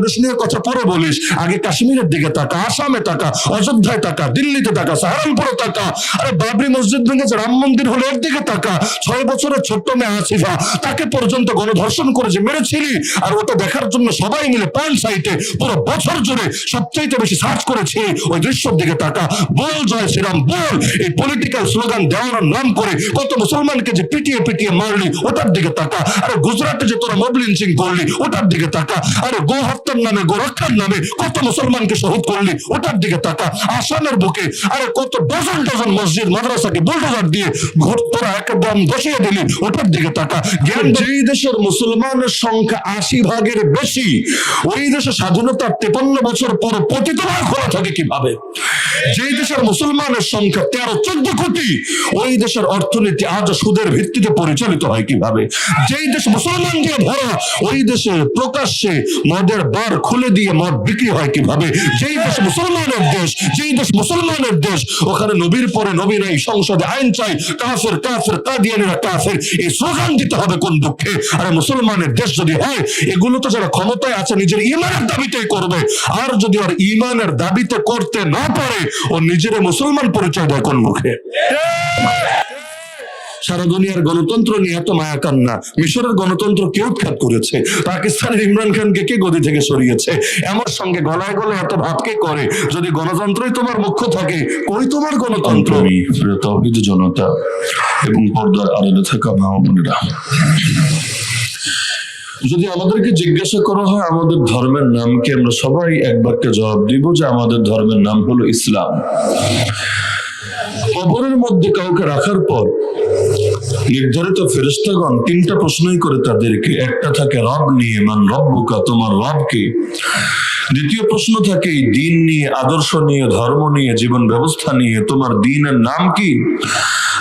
বাংলাদেশ নিয়ে কথা পরে বলিস, আগে কাশ্মীরের দিকে তাকা, আসামে তাকা, অযোধ্যায় তাকা, দিল্লিতে তাকা, সাহারানপুরে তাকা। আরে বাবরি মসজিদ ভেঙেছে, রাম মন্দির হলো, এর দিকে তাকা। 6 বছরের ছোট্ট মেয়ে আসিফা, তাকে পর্যন্ত গণধর্ষণ করেছে, মেরেছিলি। আর ওটা দেখার জন্য সবাই মিলে প্যান সাইটে পুরো বছর জুড়ে সবচাইতে বেশি সার্চ করেছি। ওই দৃশ্যের দিকে তাকা, বল জয় শ্রীরাম বল। এই পলিটিক্যাল স্লোগান দেওয়ার নাম করে কত মুসলমানকে যে পিটিয়ে পিটিয়ে মারলি, ওটার দিকে তাকা। আরে গুজরাটে যে তোরা মব লিঞ্চিং করলি, ওটার দিকে তাকা। আরে গো হত্যার নামে, গো রক্ষার নামে কত মুসলমানকে শহীদ করলি, ওটার দিকে তাকা। আসামের বুকে আরে কত ডজন ডজন মসজিদ মাদ্রাসাকে বুলডোজার দিয়ে তোরা একদম বসিয়ে দিলি, ওটার দিকে তাকা। জ্ঞান, যেই দেশের মুসলমানের সংখ্যা 80% বেশি, ওই দেশে স্বাধীনতার 53 বছর পর পতিতবার খোলা থাকে কিভাবে? যেই দেশের মুসলমানের সংখ্যা 13-14 কোটি, ওই দেশের অর্থনীতি আজ সুদের ভিত্তিতে পরিচালিত হয় কিভাবে? যেই দেশ মুসলমান দিয়ে ভরা, ওই দেশে প্রকাশ্যে মদের বার খুলে দিয়ে মদ বিক্রি হয় কিভাবে? যেই দেশ মুসলমানের দেশ, যেই দেশ মুসলমানের দেশ, ওখানে নবীর পরে নবী নাই, সংসদে আইন চাই, কাফের কাফের, কাদিয়ানীরা কাফের, এই স্লোগান দিতে হবে কোন দুঃখে? আরে মুসলমানের দেশ যদি হয়, এগুলো তো যারা ক্ষমতায় আছে নিজের ইমানের দাবিতেই করবে। আর যদি আর ইমানের দাবিতে করতে না পারে, ও নিজের মুসলমান পরিচয় দেয় কোন মুখে? সারা দুনিয়ার গণতন্ত্র নিয়ে এত মায়া কান্না, মিশরের গণতন্ত্র কে উৎখাত করেছে? পাকিস্তানের ইমরান খানকে কে গদি থেকে সরিয়েছে? আমার সঙ্গে গলায় গলায় এত ভাব কে করে? যদি গণতন্ত্রই তোমার মুখ্য থাকে, কই তোমার গণতন্ত্র? তৌহিদ জনতা এবং পর্দার আড়ালে থাকা মা ও বোনেরা, যদি আমাদেরকে জিজ্ঞাসা করা হয় আমাদের ধর্মের নাম কি, আমরা সবাই এক বাক্যে জবাব দিব যে আমাদের ধর্মের নাম হলো ইসলাম। কবরের মধ্যে কাউকে রাখার পর নির্ধারিত ফেরেশতাগণ 3টা প্রশ্নই করে তাদেরকে। একটা থাকে রব নিয়ে, মান রব্বুকা, তোমার রব কে। দ্বিতীয় প্রশ্ন থাকে দিন নিয়ে, আদর্শ নিয়ে, ধর্ম নিয়ে, জীবন ব্যবস্থা নিয়ে, তোমার দ্বীনের নাম কি।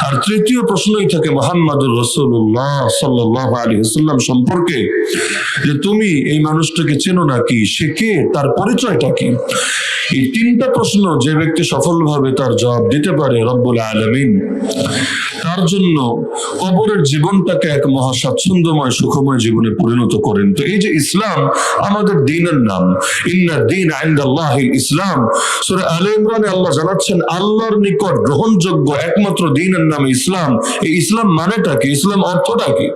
আর তৃতীয় প্রশ্নই থাকে মুহাম্মদুর রাসূলুল্লাহ সাল্লাল্লাহু আলাইহি ওয়াসাল্লাম সম্পর্কে, যে তুমি এই মানুষটাকে চেনো নাকি, সে কে, তার পরিচয়টা কি। এই 3টা প্রশ্ন যে ব্যক্তি সফলভাবে তার জবাব দিতে পারে, রব্বুল আলামিন তার জন্য কবরের জীবনটাকে এক মহা স্বাচ্ছন্দ্যময় সুখময় জীবনে পরিণত করেন। তো এই যে ইসলাম আমাদের দ্বীনের নাম, ইন্না দ্বীন ইনদাল্লাহিল ইসলাম। সূরা আলে ইমরানে আল্লাহ জানাচ্ছেন আল্লাহর নিকট গ্রহণযোগ্য একমাত্র দ্বীনের নাম ইসলাম। এই ইসলাম মানেটা কি, ইসলাম অর্থটা কি?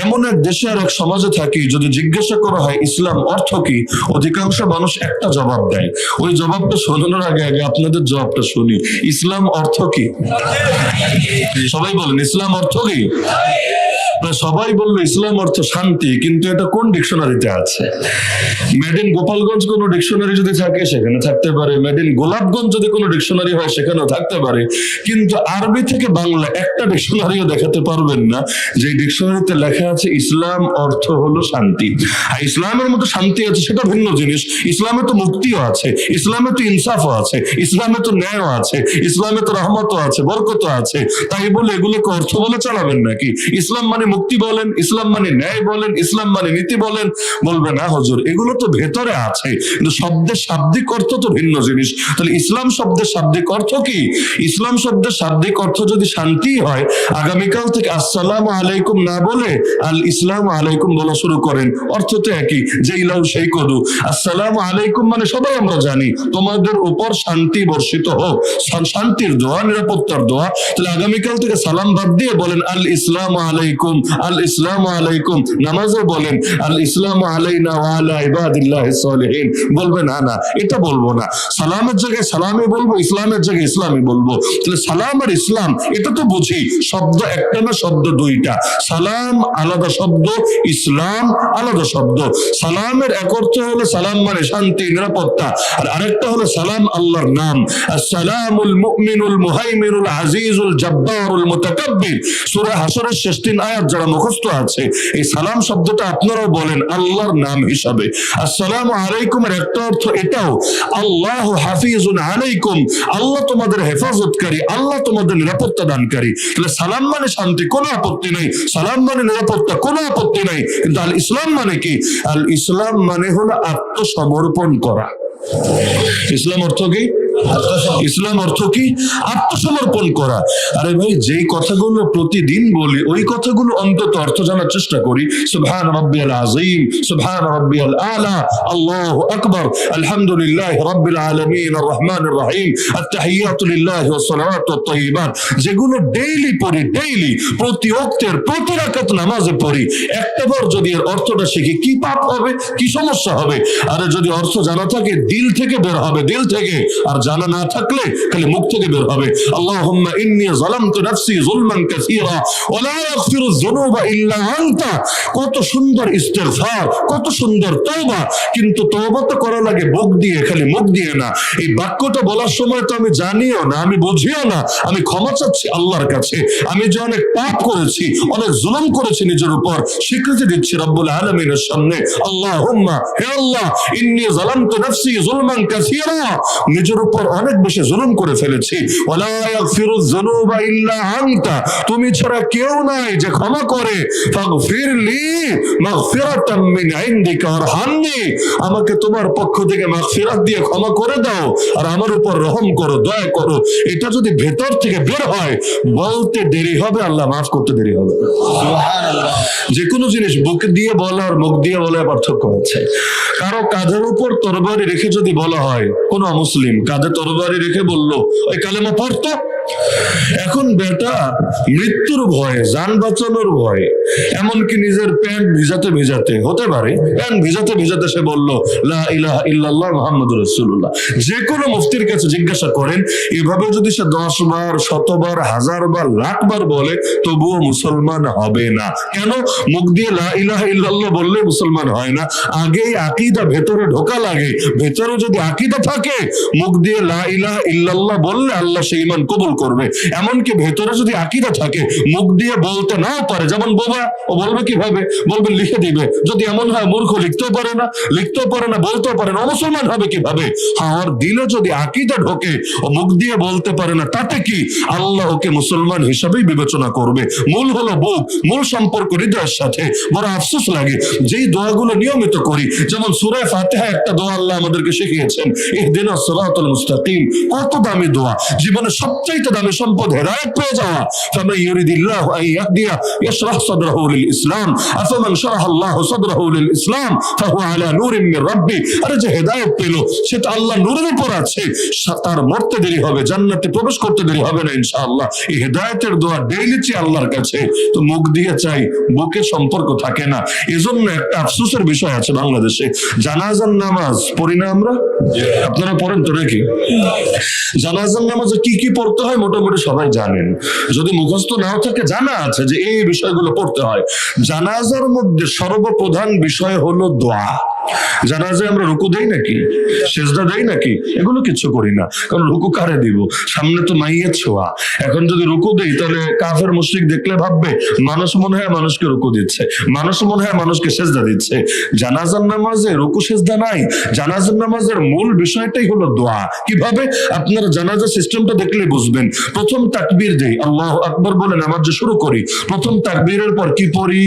এমন এক দেশে আর এক সমাজে থাকি, যদি জিজ্ঞাসা করা হয় ইসলাম অর্থ কি, অধিকাংশ মানুষ একটা জবাব দেয়। ওই জবাবটা শোনানোর আগে আগে আপনাদের জবাবটা শুনি। ইসলাম অর্থ কি? সবাই বলেন ইসলাম অর্থ কি? সবাই বললো ইসলাম অর্থ শান্তি, কিন্তু এটা কোন ডিকশনারিতে আছে? মেড ইন গোপালগঞ্জ কোন ডিকশনারি যদি থাকে সেখানে থাকতে পারে, মেড ইন গোলাপগঞ্জ যদি কোনো ডিকশনারি হয় সেখানেও থাকতে পারে, কিন্তু আরবি থেকে বাংলা একটা ডিকশনারিও দেখাতে পারবেন না যে ডিকশনারিতে লেখা আছে ইসলাম অর্থ হলো শান্তি। আর ইসলামের মতো শান্তি আছে সেটা ভিন্ন জিনিস। ইসলামে তো মুক্তিও আছে, ইসলামে তো ইনসাফও আছে, ইসলামে তো ন্যায়ও আছে, ইসলামে তো রহমতও আছে, বরকতও আছে। তাই বলে এগুলোকে অর্থ বলে চালাবেন নাকি? ইসলাম মানে মুক্তি বলেন, ইসলাম মানে ন্যায় বলেন, ইসলাম মানে নীতি বলেন, বলবে না হুজুর এগুলো তো ভেতরে আছে, কিন্তু শব্দের শাব্দিক অর্থ তো ভিন্ন জিনিস। তাহলে ইসলাম শব্দের শাব্দিক অর্থ কি? ইসলাম শব্দের শাব্দিক অর্থ যদি শান্তি হয়, আগামীকাল থেকে আসসালামু আলাইকুম না বলে আল ইসলাম আলাইকুম বলা শুরু করেন, অর্থ তো একই, যেই লাউ সেই কদু। আসসালামু আলাইকুম মানে সবাই আমরা জানি তোমাদের উপর শান্তি বর্ষিত হোক, শান্তির দোয়া, নিরাপত্তার দোয়া। তাহলে আগামীকাল থেকে সালাম বাদ দিয়ে বলেন আল ইসলাম আলাইকুম, আল ইসলাম আলাইকুম। নামাজে বলেন আল ইসলাম আলাইনা ওয়া আলা ইবাদিল্লাহিস সালিহিন। বলবে না না এটা বলবো না, সালামের জায়গায় সালামে বলবো, ইসলামের জায়গায় ইসলামই বলবো। তাহলে সালাম আর ইসলাম এটা তো বুঝি, শব্দ একটা না, শব্দ দুইটা। সালাম আলাদা শব্দ, ইসলাম আলাদা শব্দ। সালামের এক অর্থ হলো সালাম মানে শান্তি, নিরাপত্তা, আর আরেকটা হলো সালাম আল্লাহর নাম। আসসালামুল মুমিনুল মুহাইমিনুল আজিজুল জব্বারুল মুতাকাব্বির। সূরা হাশরের শেষ 3 আয়াত যারা মুখস্থ আছে, এই সালাম শব্দটা আপনারাও বলেন আল্লাহর নাম হিসাবে। আসসালামু আলাইকুম এর একটা অর্থ এটাও, আল্লাহু হাফিজুন আলাইকুম, আল্লাহ তোমাদের হেফাজতকারী, আল্লাহ তোমাদের নিরাপত্তা দানকারী। তাহলে সালাম মানে শান্তি, কোনো আপত্তি নাই, সালাম মানে নিরাপত্তা, কোনো আপত্তি নাই। কিন্তু আল ইসলাম মানে কি? আল ইসলাম মানে হলো আত্মসমর্পণ করা। ইসলাম অর্থ কি? ইসলাম অর্থ কি? আত্মসমর্পণ করা। আরে ভাই, যেই কথাগুলো প্রতিদিন বলি ওই কথাগুলো অন্তত অর্থ জানার চেষ্টা করি। সুবহান রাব্বিয়াল আযীম, সুবহান রাব্বিয়াল আলা, আল্লাহু আকবার, আলহামদুলিল্লাহি রাব্বিল আলামিন, আর রহমানির রহিম, আত-তাহিয়াতু লিল্লাহি ওয়াস সালাওয়াতু ওয়াত তাইয়্যিবাত, যেগুলো ডেইলি পড়ি, ডেইলি প্রতি ওয়াক্তের প্রতি রাকাত নামাজে পড়ি, একটাবার যদি এর অর্থটা শিখি, কি পাপ হবে, কি সমস্যা হবে? আরে যদি অর্থ জানা থাকে দিল থেকে বের হবে, দিল থেকে। আর জানা না থাকলে খালি মুখ থেকে বের হবে। আল্লাহুম্মা ইন্নী যালামতু নাফসি যুলমান কাসীরা ওয়া লা ইয়াগফিরুয যুনুবা ইল্লা আনতা। কত সুন্দর ইস্তিগফার, কত সুন্দর তওবা, কিন্তু তওবা তো করা লাগে মুখ দিয়ে, খালি মুখ দিয়ে না। এই বাক্যটা বলার সময় তো আমি জানিও না, আমি বুঝিও না, আমি ক্ষমা চাচ্ছি আল্লাহর কাছে। আমি যে অনেক পাপ করেছি, অনেক জুলুম করেছি নিজের উপর, স্বীকৃতি দিচ্ছি রব্বুল আলামিনের সামনে। আল্লাহুম্মা, হে আল্লাহ, ইন্নী যালামতু নাফসি যুলমান কাসীরা, নিজের উপর অনেক বেশি জুলুম করে ফেলেছি। ওয়া লা ইয়াগফিরুয যুনুবা ইল্লা আনতা, তুমি ছাড়া কেউ নাই যে ক্ষমা করে। ফাগফিরলি মাগফিরাতাম মিন ইনদিকা ওয়ারহামনি, আমাকে তোমার পক্ষ থেকে মাগফিরাত দিয়ে ক্ষমা করে দাও আর আমার উপর রহম করো, দয়া করো। এটা যদি ভেতর থেকে বের হয়, বলতে দেরি হবে, আল্লাহ মাফ করতে দেরি হবে। সুবহানাল্লাহ। যে কোনো জিনিস বুক দিয়ে বলা আর মুখ দিয়ে বলা পার্থক্য আছে। কারো কাঁধের উপর তরবারি রেখে যদি বলা হয়, কোন মুসলিম কাঁধে তরবারি রেখে বললো ওই কালেমা পড়তো, এখন বেটা মৃত্যুর ভয়ে, জান বাঁচানোর ভয়ে, এমনকি নিজের প্যান্ট ভিজাতে ভিজাতে, হতে পারে প্যান্ট ভিজাতে ভিজাতে সে বললো লা ইলাহা ইল্লাল্লাহ মুহাম্মাদুর রাসূলুল্লাহ। যে কোনো মুফতির কাছে জিজ্ঞাসা করেন, এভাবে যদি সে 10 বার, 100 বার, 1000 বার, লাখ বার বলে, তবুও মুসলমান হবে না। কেন? মুখ দিয়ে লা ইলাহা ইল্লাল্লাহ বললে মুসলমান হয় না, আগেই আকীদা ভেতরে ঢোকা লাগে। ভেতরে যদি আকীদা থাকে, মুখ দিয়ে লা ইলাহা ইল্লাল্লাহ বললে আল্লাহ সেই ঈমান কবুল করবে। এমনকি ভেতরে যদি আকীদা থাকে, মুখ দিয়ে বলতে নাও পারে, যেমন বোবা, ও বলবে কিভাবে? বলবে লিখে দিবে। যদি এমন হয় মূর্খ, লিখতেও পারে না, বলতেও পারে না, মুসলমান হবে কিভাবে? আর দিলে যদি আকীদা ঢোকে, ও মুখ দিয়ে বলতে পারে না, তাতে কি? আল্লাহ ওকে মুসলমান হিসাবেই বিবেচনা করবে। মূল হলো বুক, মূল সম্পর্ক হৃদয়ের সাথে। বড় আফসোস লাগে, যেই দোয়াগুলো নিয়মিত করি, যেমন সূরা ফাতিহা একটা দোয়া আল্লাহ আমাদেরকে শিখিয়েছেন, ইহদিনাস সিরাতাল মুস্তাকিম, কত দামি দোয়া, জীবনে সবচাইতে দামি সম্পদ হেদায়েত পেয়ে যাওয়া। ফামান ইউরিদিল্লাহু আন ইয়াহদিয়া ইশরাহ সাদরাহু লিল ইসলাম, আফামান শারাহা আল্লাহু সাদরাহু লিল ইসলাম ফাহুয়া আলা নূরিন মির রাব্বি। আরে যে হেদায়েত পেল, সে তো আল্লাহ নূরের উপর আছে, তার মরতে দেরি হবে, জান্নাতে প্রবেশ করতে দেরি হবে না ইনশাআল্লাহ। এই হেদায়েতের দোয়া ডেইলি চাই আল্লাহর কাছে, তো মুখ দিয়ে চাই, বুকে সম্পর্ক থাকে না। এজন্য একটা আফসোসের বিষয় আছে বাংলাদেশে, জানাজার নামাজ পড়ি না আমরা। আপনারা পড়েন তো নাকি? জানাজার নামাজে কি কি পড়তে হয় মোটামুটি সবাই জানেন, যদি মুখস্থ নাও থাকে জানা আছে যে এই বিষয়গুলো পড়তে হয়। জানাজার মধ্যে সর্বপ্রধান বিষয় হলো দোয়া। জানাজায় আমরা রুকু দেই নাকি, সেজদা দেই নাকি? এগুলো কিছু করি না, কারণ রুকু কারে দিব? সামনে তো মাইয়ের ছোঁয়া। এখন যদি রুকু দেই, তাহলে কাফের মুশরিক দেখলে ভাববে মানুষ মনে হয় মানুষকে রুকু দিচ্ছে, মানুষ মনে হয় মানুষকে সেজদা দিচ্ছে। জানাজার নামাজে রুকু সেজদা নাই। জানাজার নামাজের মূল বিষয়টাই হলো দোয়া। কিভাবে? আপনারা জানাজার সিস্টেমটা দেখলে বুঝবেন। প্রথম তাকবীর দেই, আল্লাহু আকবার বলে নামাজ শুরু করি। প্রথম তাকবীরের পর কি পড়ি?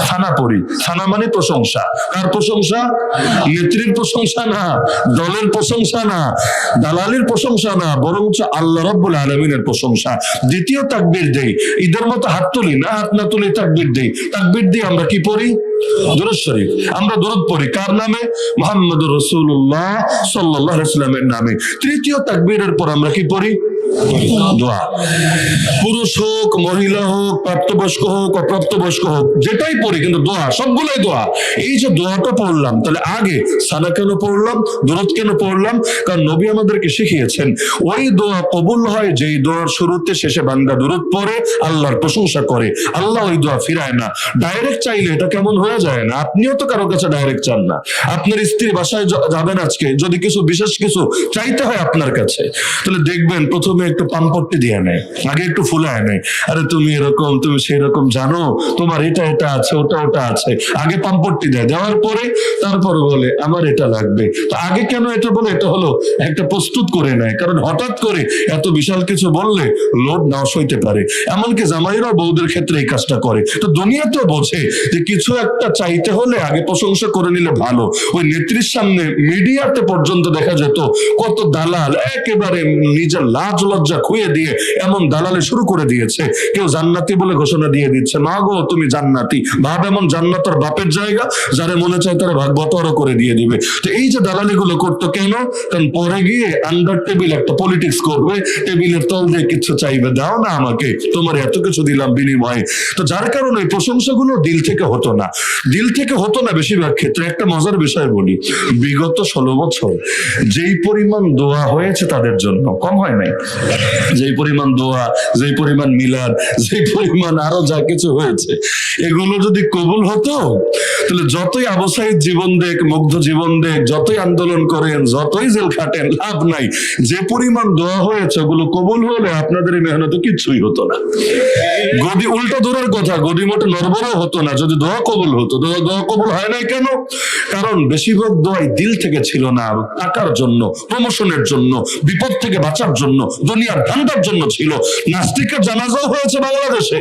থানা পড়ি। থানা মানে প্রশংসা। কার প্রশংসা? নেত্রীর প্রশংসা না, দলের প্রশংসা না, দালালির প্রশংসা না, বরঞ্চ আল্লাহ রাব্বুল আলামিনের প্রশংসা। দ্বিতীয় তাকবীর দেই, ঈদের মতো হাত তুলি না, হাত না তুলি তাকবীর দেই। তাকবীর দিয়ে আমরা কি পড়ি? দুরূদ শরীফ। আমরা দুরূদ পড়ি কার নামে? মুহাম্মদুর রাসূলুল্লাহ সাল্লাল্লাহু আলাইহি ওয়াসাল্লামের নামে। তৃতীয় তাকবীরের পর আমরা কি পড়ি? দোয়া। পুরুষ হোক, মহিলা হোক, প্রাপ্তবয়স্ক হোক, অপ্রাপ্তবয়স্ক হোক, যেটাই পড়ি কিন্তু দোয়া, সবগুলোই দোয়া। এই যে দোয়াটা পড়লাম, তাহলে আগে সানা কেন পড়লাম, দুরূদ কেন পড়লাম? কারণ নবী আমাদেরকে শিখিয়েছেন ওই দোয়া কবুল হয় যেই দোয়ার শুরুতে শেষে বান্দা দুরূদ পড়ে, আল্লাহর প্রশংসা করে। আল্লাহ ওই দোয়া ফিরায় না। ডাইরেক্ট চাইলে এটা কেমন হয়ে যায় না? আপনিও তো কারো কাছে ডাইরেক্ট চান না। আপনার স্ত্রী বাসায় যাবেন আজকে, যদি কিছু বিশেষ কিছু চাইতে হয় আপনার কাছে, তাহলে দেখবেন প্রথমে প্রথমে একটু পাম্পট্টি দিয়ে নেয়, আগে একটু ফুলায় নেয়, আরে তুমি এরকম, তুমি সেরকম জানো, তোমার এটা এটা আছে, ওটা ওটা আছে, আগে পাম্পট্টি দেয়, দেওয়ার পরে তারপরে বলে আমার এটা লাগবে। তো আগে কেন এটা বলে, এটা হলো একটা প্রস্তুত করে নেয়, কারণ হঠাৎ করে এত বিশাল কিছু বললে লোড নাও সইতে পারে। এমনকি জামাইরাও বউদের ক্ষেত্রে এই কাজটা করে। তো দুনিয়াতেও বোঝে যে কিছু একটা চাইতে হলে আগে প্রশংসা করে নিলে ভালো। ওই নেত্রীর সামনে মিডিয়াতে পর্যন্ত দেখা যেত কত দালাল একেবারে নিজের লাজ লজ্জা খুঁয়ে দিয়ে এমন দালালে শুরু করে দিয়েছে। কেউ জান্নাতি বলে ঘোষণা দিয়ে দিচ্ছে, মা গো তুমি জান্নাতি, ভাব এমন জান্নাত আর বাপের জায়গা, যারা মনে চায় তারা ভাগ বতরও করে দিয়ে দিবে। তো এই যে দালালি গুলো করতো কেন, কারণ পরে গিয়ে আন্ডার টেবিল একটা পলিটিক্স করবে, টেবিলের তল দিয়ে কিছু চাইবে, দাও না আমাকে, তোমার এত কিছু দিলাম বিনিময়ে। তো যার কারণে প্রশংসাগুলো দিল থেকে হতো না, দিল থেকে হতো না বেশিরভাগ ক্ষেত্রে। একটা মজার বিষয় বলি, বিগত 16 বছর যেই পরিমাণ দোয়া হয়েছে তাদের জন্য, কম হয় নাই, যেই পরিমাণ দোয়া, যেই পরিমাণ মিলাদ, যেই পরিমাণ আরো যা কিছু হয়েছে, এগুলো যদি কবুল হতো তাহলে যতই আবু সাঈদ জীবন দেখ, মুগ্ধ জীবন দেখ, যতই আন্দোলন করেন, যতই জেল খাটেন, লাভ নাই। যে পরিমাণ দোয়া হয়েছে ওগুলো কবুল হলে আপনাদের এই মেহনত কিচ্ছুই হতো না। গদি উল্টা দূরের কথা, গদি মোটে নড়বড়ও হতো না যদি দোয়া কবুল হতো। দোয়া কবুল হয় নাই কেন? কারণ বেশিরভাগ দোয়াই দিল থেকে ছিল না, টাকার জন্য, প্রমোশনের জন্য, বিপদ থেকে বাঁচার জন্য, দুনিয়ার ধান্দার জন্য ছিল। নাস্তিকের জানাজাও হয়েছে বাংলাদেশে,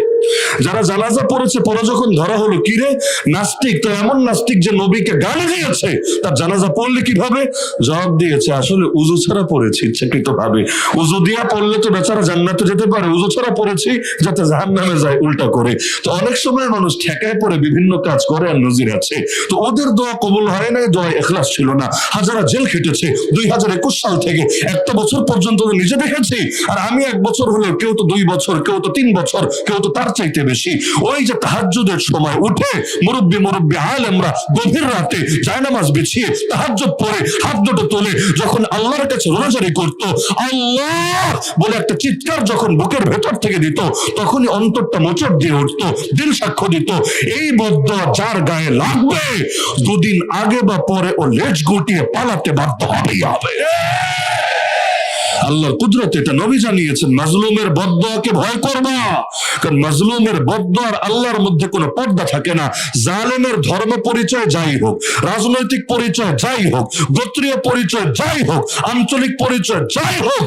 যারা জানাজা পড়েছে, পরে যখন ধরা হলো কিরে নাস্তিক, তো এমন নাস্তিক যে নবীকে গালি দিয়েছে, তার জানাজা পড়লে কিভাবে? জবাব দিয়েছে আসলে উজু ছাড়া পড়েছি ইচ্ছাকৃত ভাবে, উজু দিয়া পড়লে তো বেচারা জান্নাতে যেতে পারে, উজু ছাড়া পড়েছি যাতে জাহান্নামে যায় উল্টা করে। তো অনেক সময় মানুষ ঠেকায় পড়ে বিভিন্ন কাজ করে, আর নজির আছে। তো ওদের দোয়া কবুল হয় নাই, দোয়া ইখলাস ছিল না। হাজারা জেল খেটেছে 2021 সাল থেকে একটা বছর পর্যন্ত নিজে দেখেছি, আর আমি 1 বছর হলেও, কেউ তো 2 বছর, কেউ তো 3 বছর, কেউ তো তার চাইতে বেশি। ওই যে তাহাজ্জুদের সময় উঠে মুরব্বি আলেমরা গভীর রাতে জায়নামাজ বিছিয়ে তাহাজ্জুদ পড়ে হাত দুটো তুলে যখন আল্লাহর কাছে রোনাজারি করত, আল্লাহ বলে একটা চিৎকার যখন বুকের ভেতর থেকে দিত, তখনই অন্তরটা মোচড় দিয়ে উঠত, দিল সাক্ষ্য দিত এই বদ্দুয়া যার গায়ে লাগবে 2 দিন আগে বা পরে ও লেজ গুটিয়ে পালাতে বাধ্য হবেই হবে। আল্লাহর কুদরত এটা নবী জানিয়েছেন, মাজলুমের বদদুয়াকে ভয় করবা, কারণ মাজলুমের বদদুয়ার আল্লাহর মধ্যে কোনো পর্দা থাকে না। জালেমের ধর্ম পরিচয় যাই হোক, রাজনৈতিক পরিচয় যাই হোক, গোত্রীয় পরিচয় যাই হোক, আঞ্চলিক পরিচয় যাই হোক,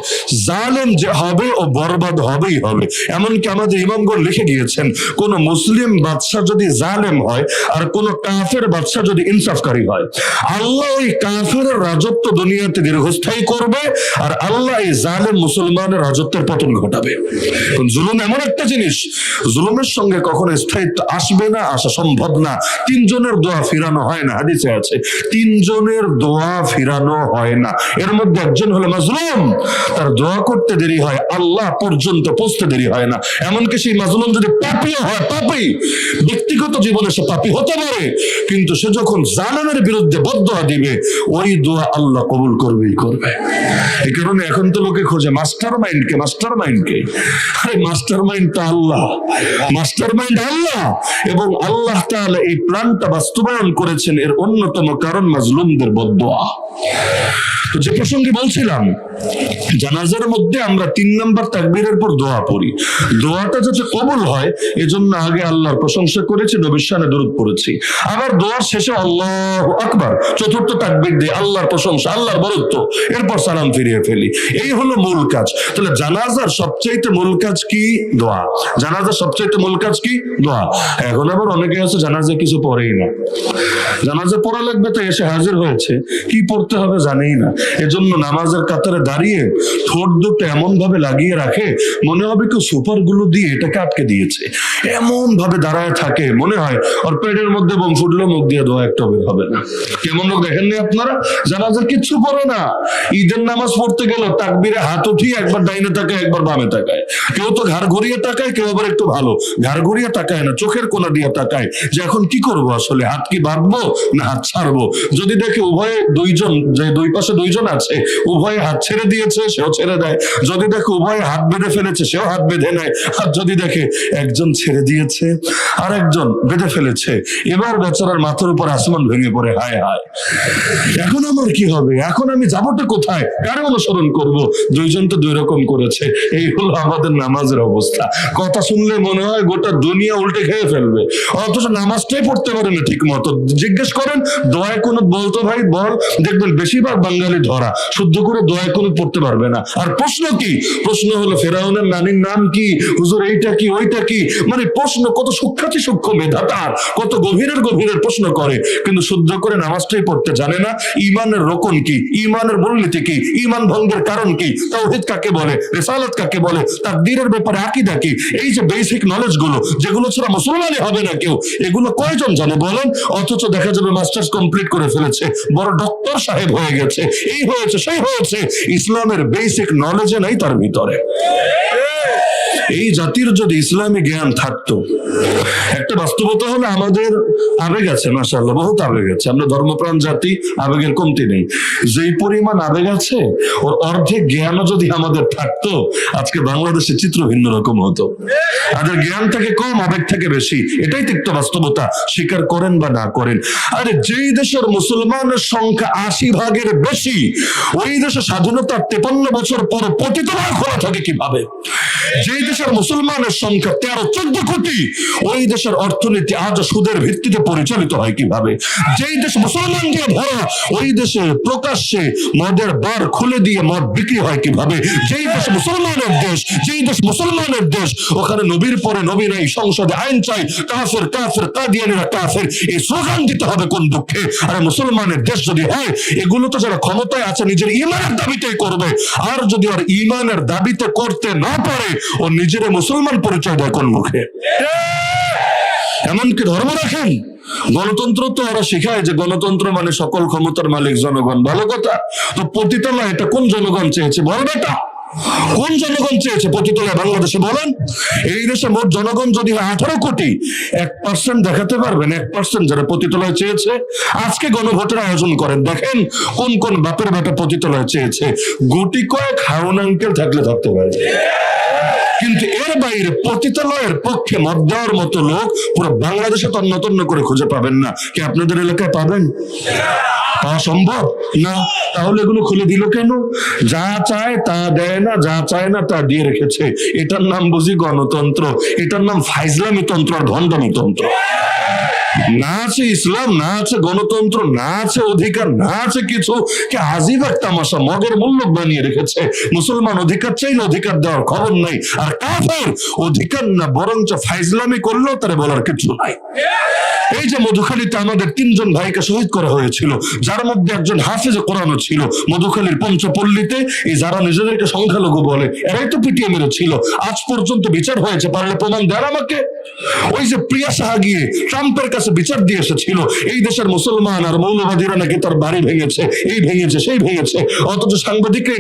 জালেম যে হবে ও বরবাদ হবেই হবে। এমনকি আমাদের ইমামগণ লিখে গিয়েছেন, কোন মুসলিম বাদশা যদি জালেম হয় আর কোন কাফের বাদশা যদি ইনসাফকারী হয়, আল্লাহ ওই কাফের রাজত্ব দুনিয়াতে দীর্ঘস্থায়ী করবে, আর আল্লাহ এই জালেম মুসলমানের রাজত্বের পতন ঘটাবে। জুলুম এমন একটা জিনিস, জুলুমের সঙ্গে কখনো স্থায়িত্ব আসবে না, আসা সম্ভব না। 3 জনের দোয়া ফিরানো হয় না, হাদিসে আছে 3 জনের দোয়া ফিরানো হয় না। এর মধ্যে একজন হলো মাজলুম, তার দোয়া করতে দেরি হয়, আল্লাহ পর্যন্ত পৌঁছতে দেরি হয় না। এমনকি সেই মাজলুম যদি পাপীও হয়, পাপী ব্যক্তিগত জীবনে সে পাপী হতে পারে, কিন্তু সে যখন জালেমের বিরুদ্ধে বদদোয়া দিবে, ওই দোয়া আল্লাহ কবুল করবেই করবে। এই কারণে এখন তো লোকে খোঁজে মাস্টার মাইন্ডকে, মাস্টার মাইন্ডকে। আরে মাস্টার মাইন্ড তো আল্লাহ, মাস্টার মাইন্ড আল্লাহ, এবং আল্লাহ তাআলা এই প্ল্যানটা বাস্তবায়ন করেছেন। এর অন্যতম কারণ মাজলুমদের বদদোয়া। তো যে প্রসঙ্গে বলছিলাম, জানাজার মধ্যে আমরা 3 নম্বর তাকবীরের পর দোয়া পড়ি। দোয়াটা যাতে কবুল হয় এজন্য আগে আল্লাহর প্রশংসা করেছি, নবীর শানে দরুদ পড়েছি। আবার দোয়ার শেষে আল্লাহু আকবার, চতুর্থ তাকবীর দিয়ে আল্লাহর প্রশংসা, আল্লাহর বরত্ব, এরপর সালাম ফিরিয়ে ফেলি। এই হলো মূল কাজ। তাহলে জানাজার সবচাইতে মূল কাজ কি? দোয়া। জানাজার সবচাইতে মূল কাজ কি? দোয়া। এখন আবার অনেকে আছে জানাজা কিছু পড়েই না, জানাজা পড়া লাগবে তো এসে হাজির হয়েছে, কি পড়তে হবে জানেই না। এজন্য নামাজের কাতারে দাঁড়িয়ে ঠোঁট দুটো এমন ভাবে লাগিয়ে রাখে, মনে হবে কেউ সুপার গুলো দিয়ে এটাকে আটকে দিয়েছে। এমন ভাবে দাঁড়ায় থাকে, মনে হয় ওর পেটের মধ্যে বোম ফুটলো, মুখ দিয়ে দোয়া একটা হবে না। কেমন লোক দেখেননি আপনারা? জানাজা কিচ্ছু পড়ে না। ঈদের নামাজ পড়তে গেল তাকবীরে হাত উঠিয়ে একবার ডাইনে তাকায়, একবার বামে তাকায়, কেউ তো ঘাড় ঘুরিয়ে তাকায়, কেউ আবার একটু ভালো ঘাড় ঘুরিয়ে তাকায়। তাকায় না, চোখের কোনা দিয়ে তাকায় যে এখন কি করব, আসলে হাত কি বাঁধবো না হাত ছাড়বো। যদি দেখে উভয়ে দুইজন, যে দুই পাশে দুইজন আছে, উভয়ে হাত ছেড়ে দিয়েছে, সেও ছেড়ে দেয়। যদি দেখে উভয়ে হাত বেঁধে ফেলেছে, সেও হাত বেঁধে নেয়। আর যদি দেখে একজন ছেড়ে দিয়েছে আর একজন বেঁধে ফেলেছে, এবার বেচারার মাথার উপর আসমান ভেঙে পড়ে, হায় হায়, এখন আমার কি হবে, এখন আমি যাবোটা কোথায়, কারে অনুসরণ করব? দুইজন তো দুই রকম করেছে। এই হলো আমাদের নামাজের অবস্থা। কথা শুনলে মনে হয় গোটা দুনিয়া উল্টে খেয়ে ফেলবে, অথচ নামাজটাই পড়তে পারে না ঠিক মতো। জিজ্ঞেস করেন দোয়ায় কুনুত বলতো ভাই, বল, দেখবেন বেশিরভাগ বাঙালি ধরা শুদ্ধ করে দোয়ায় কুনুত পড়তে পারবে না। আর প্রশ্ন কি? প্রশ্ন হলো ফেরাউনের নানির নাম কি, হুজুর এইটা কি ওইটা কি, মানে প্রশ্ন কত সূক্ষ্মাতি সূক্ষ্ম মেধা তার, কত গভীরের গভীরের প্রশ্ন করে, কিন্তু শুদ্ধ করে নামাজটাই পড়তে জানে না। ইমানের রোকন কি, ইমানের মূলনীতি কি, ইমান ভঙ্গের কারণ কি, তাওহীদ কাকে বলে, রিসালাত কাকে বলে, তাকদীরের ব্যাপারে আকীদা কি, এই যে বেসিক নলেজ গুলো, যেগুলো ছাড়া মুসলমানই হবে না কেউ, এগুলো কয়জন জানে বলেন? অথচ দেখা যাবে মাস্টার্স কমপ্লিট করে ফেলেছে, বড় ডক্টর সাহেব হয়ে গেছে, এই হয়েছে সেই হয়েছে, ইসলামের বেসিক নলেজে নাই তার ভিতরে। এই জাতির যদি ইসলামী জ্ঞান থাকতো, একটা বাস্তবতা হলো আমাদের আবেগ আছে, মাশাআল্লাহ বহুত আবেগ আছে, আমরা ধর্মপ্রাণ জাতি, আবেগের কমতি নেই। যেই পরিমাণ আবেগ আছে ওর অর্ধেক জ্ঞানও যদি আমাদের থাকতো, আজকে বাংলাদেশের চিত্র ভিন্ন রকম হতো। আমাদের জ্ঞান থেকে কম, আবেগ থেকে বেশি, এটাই তিক্ত বাস্তবতা, স্বীকার করেন বা না করেন। আরে যেই দেশের মুসলমানের সংখ্যা 80% বেশি, ওই দেশে স্বাধীনতার 53 বছর পর পতিতালয় খোলা থাকে কিভাবে? যেই দেশের মুসলমানের সংখ্যা 13-14 কোটি, ওই দেশের অর্থনীতি আজ সুদের ভিত্তিতে পরিচালিত হয় কিভাবে? যেই দেশ মুসলমান দিয়ে ভরা, ওই দেশে প্রকাশ্যে মদের বার খুলে দিয়ে মদ বিক্রি হয় কিভাবে? যেই দেশ মুসলমানের দেশ, যেই দেশ মুসলমানের দেশ, ওখানে নবীর পরে নবী নাই, সংসদে আইন চাই, কাফের কাফের, কাদিয়ানীরা কাফের, এই স্লোগান দিতে হবে কোন দুঃখে? আরে মুসলমানের দেশ যদি হয়, এগুলো তো যারা ক্ষমতায় আছে নিজের ইমানের দাবিতেই করবে, আর যদি আর ইমানের দাবিতে করতে না পারে, ও নিজের মুসলমান পরিচয় দেয় কোন মুখে? এমনকি ধর্ম রাখেন, গণতন্ত্র তো ওরা শেখায় যে গণতন্ত্র মানে সকল ক্ষমতার মালিক জনগণ, ভালো কথা। তো পতিতালয় এটা কোন জনগণ চেয়েছে বল বেটা? কোন জনগণ চেয়েছে পতিতালয় বাংলাদেশে বলেন? এই দেশে মোট জনগণ যদি 18 কোটি, 1% দেখাতে পারবেন 1% যারা পতিতালয় চেয়েছে? আজকে গণভোটের আয়োজন করেন, দেখেন কোন কোন বাপের বেটা পতিতালয় চেয়েছে। গুটি কয়েক হাউন আঙ্কেল থাকলে থাকতে পারে, কিন্তু এর বাইরে পতিতালয়ের পক্ষে মত দেওয়ার মতো লোক পুরো বাংলাদেশে তন্ন তন্ন করে খুঁজে পাবেন না। কি আপনাদের এলাকায় পাবেন? পাওয়া সম্ভব না। তাহলে এগুলো খুলে দিল কেন? যা চায় তা দেয় না, যা চায় না তা দিয়ে রেখেছে। এটার নাম বুঝি গণতন্ত্র, এটার নাম ফাইজলামি তন্ত্র আর ভণ্ডামি তন্ত্র। না আছে ইসলাম, না আছে গণতন্ত্র, না আছে অধিকার, না আছে কিছু। কে আজিব এক তামাশা, মগের মূল্য বানিয়ে রেখেছে। মুসলমান অধিকার চাইলে অধিকার দেওয়ার খবর নাই, আর কাফের অধিকার না বরঞ্চ ফাইজলামি করলেও তারা বলার কিছু নাই। এই যে মধুখালীতে আমাদের 3 জন ভাইকে শহীদ করা হয়েছিল, যার মধ্যে একজন হাফেজে কোরআনও ছিল। মধুখালীর পঞ্চপল্লীতে এই যারা নিজেদেরকে সংখ্যালঘু বলে, এরাই তো পিটিয়ে মেরেছিল। আজ পর্যন্ত বিচার হয়েছে, পারলে প্রমাণ দেন আমাকে। ওই যে প্রিয়া সাহা গিয়ে ট্রাম্পের কাছে বিচার দিয়ে এসেছিল, এই দেশের মুসলমান আর মৌলবাদীরা নাকি তার বাড়ি ভেঙেছে, এই ভেঙেছে সেই ভেঙেছে, অথচ সাংবাদিকরা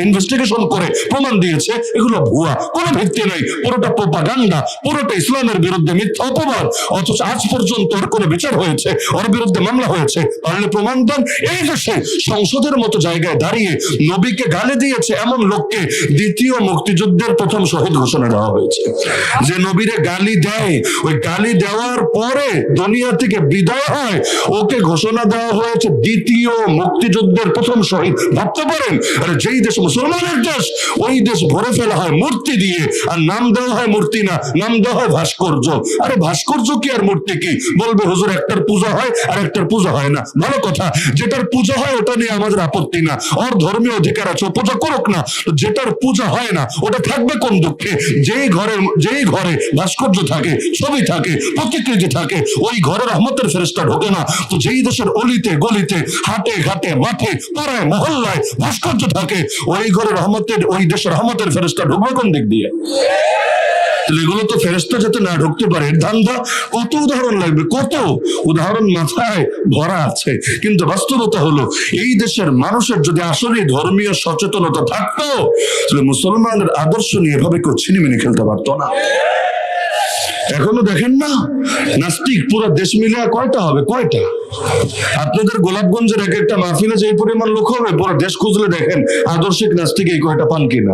ইনভেস্টিগেশন করে প্রমাণ দিয়েছে এগুলো ভুয়া, কোনো ভিত্তি নাই, পুরোটা প্রোপাগান্ডা, পুরোটা ইসলামের বিরুদ্ধে মিথ্যা অপবাদ। অথচ আজ পর্যন্ত ওর কোনো বিচার হয়েছে, ওর বিরুদ্ধে মামলা হয়েছে, পারলে প্রমাণ দেন। এই দেশে সংসদের মতো জায়গায় দাঁড়িয়ে নবীকে গালি দিয়েছে এমন লোককে দ্বিতীয় মুক্তিযুদ্ধের প্রথম শহীদ ঘোষণা দেওয়া হয়েছে। যে নবীরে গালি দেয়, ওই গালি দেওয়ার পরে দুনিয়া থেকে বিদায় হয়, ওকে ঘোষণা দেওয়া হয়েছে দ্বিতীয় মুক্তিযুদ্ধের প্রথম শহীদ। ভাবতে পারেন? আরে যেই দেশ মুসলমানের দেশ, ওই দেশ ভরে ফেলা হয় মূর্তি দিয়ে, আর নাম দেওয়া হয় মূর্তি না, নাম দেওয়া হয় ভাস্কর্য। আরে ভাস্কর্য কি আর মূর্তি কি? বলবে হুজুর একটার পূজা হয় আর একটার পূজা হয় না। ভালো কথা, যেটার পূজা হয় ওটা নিয়ে আমাদের আপত্তি না, ওর ধর্মীয় অধিকার আছে, পূজা করুক না। যেটার পূজা হয় না ওটা থাকবে কোন দুঃখে? যেই ঘরে ভাস্কর্য থাকে, ছবি থাকে, প্রতিকৃতি থাকে, ওই ঘরের রহমতের ফেরেশতা ঢোকে না। তো যেই দেশের অলিতে গলিতে, হাটে ঘাটে, মাঠে পাড়ায় মহল্লায় ভাস্কর্য থাকে, ওই ঘরের রহমতের, ওই দেশের রহমতের ফেরেশতা ঢুকবে কোন দিক দিয়ে? এগুলো তো ফেরেশতা যাতে না ঢুকতে পারে ধান্দা। কত উদাহরণ লাগবে, কত উদাহরণ মাথায় ভরা আছে। কিন্তু বাস্তবতা হলো এই দেশের মানুষের যদি আসলে ধর্মীয় সচেতনতা থাকতো, তাহলে মুসলমানের আদর্শ নিয়ে এভাবে কেউ ছিনিমিনি খেলতে পারতো না। এখনো দেখেন না নাস্তিক পুরো দেশ মিলে কয়টা হবে, কয়টা? আপনাদের গোলাপগঞ্জের এক একটা মাহফিলে যে পরিমাণ লোক হবে, পুরো দেশ খুঁজলে দেখেন আদর্শিক নাস্তিক এই কয়টা পান কিনা।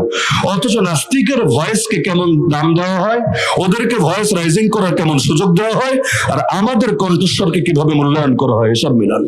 অথচ নাস্তিকের ভয়েসকে কেমন দাম দেওয়া হয়, ওদেরকে ভয়েস রাইজিং করার কেমন সুযোগ দেওয়া হয়, আর আমাদের কণ্ঠস্বরকে কিভাবে মূল্যায়ন করা হয়, এসব মিলান।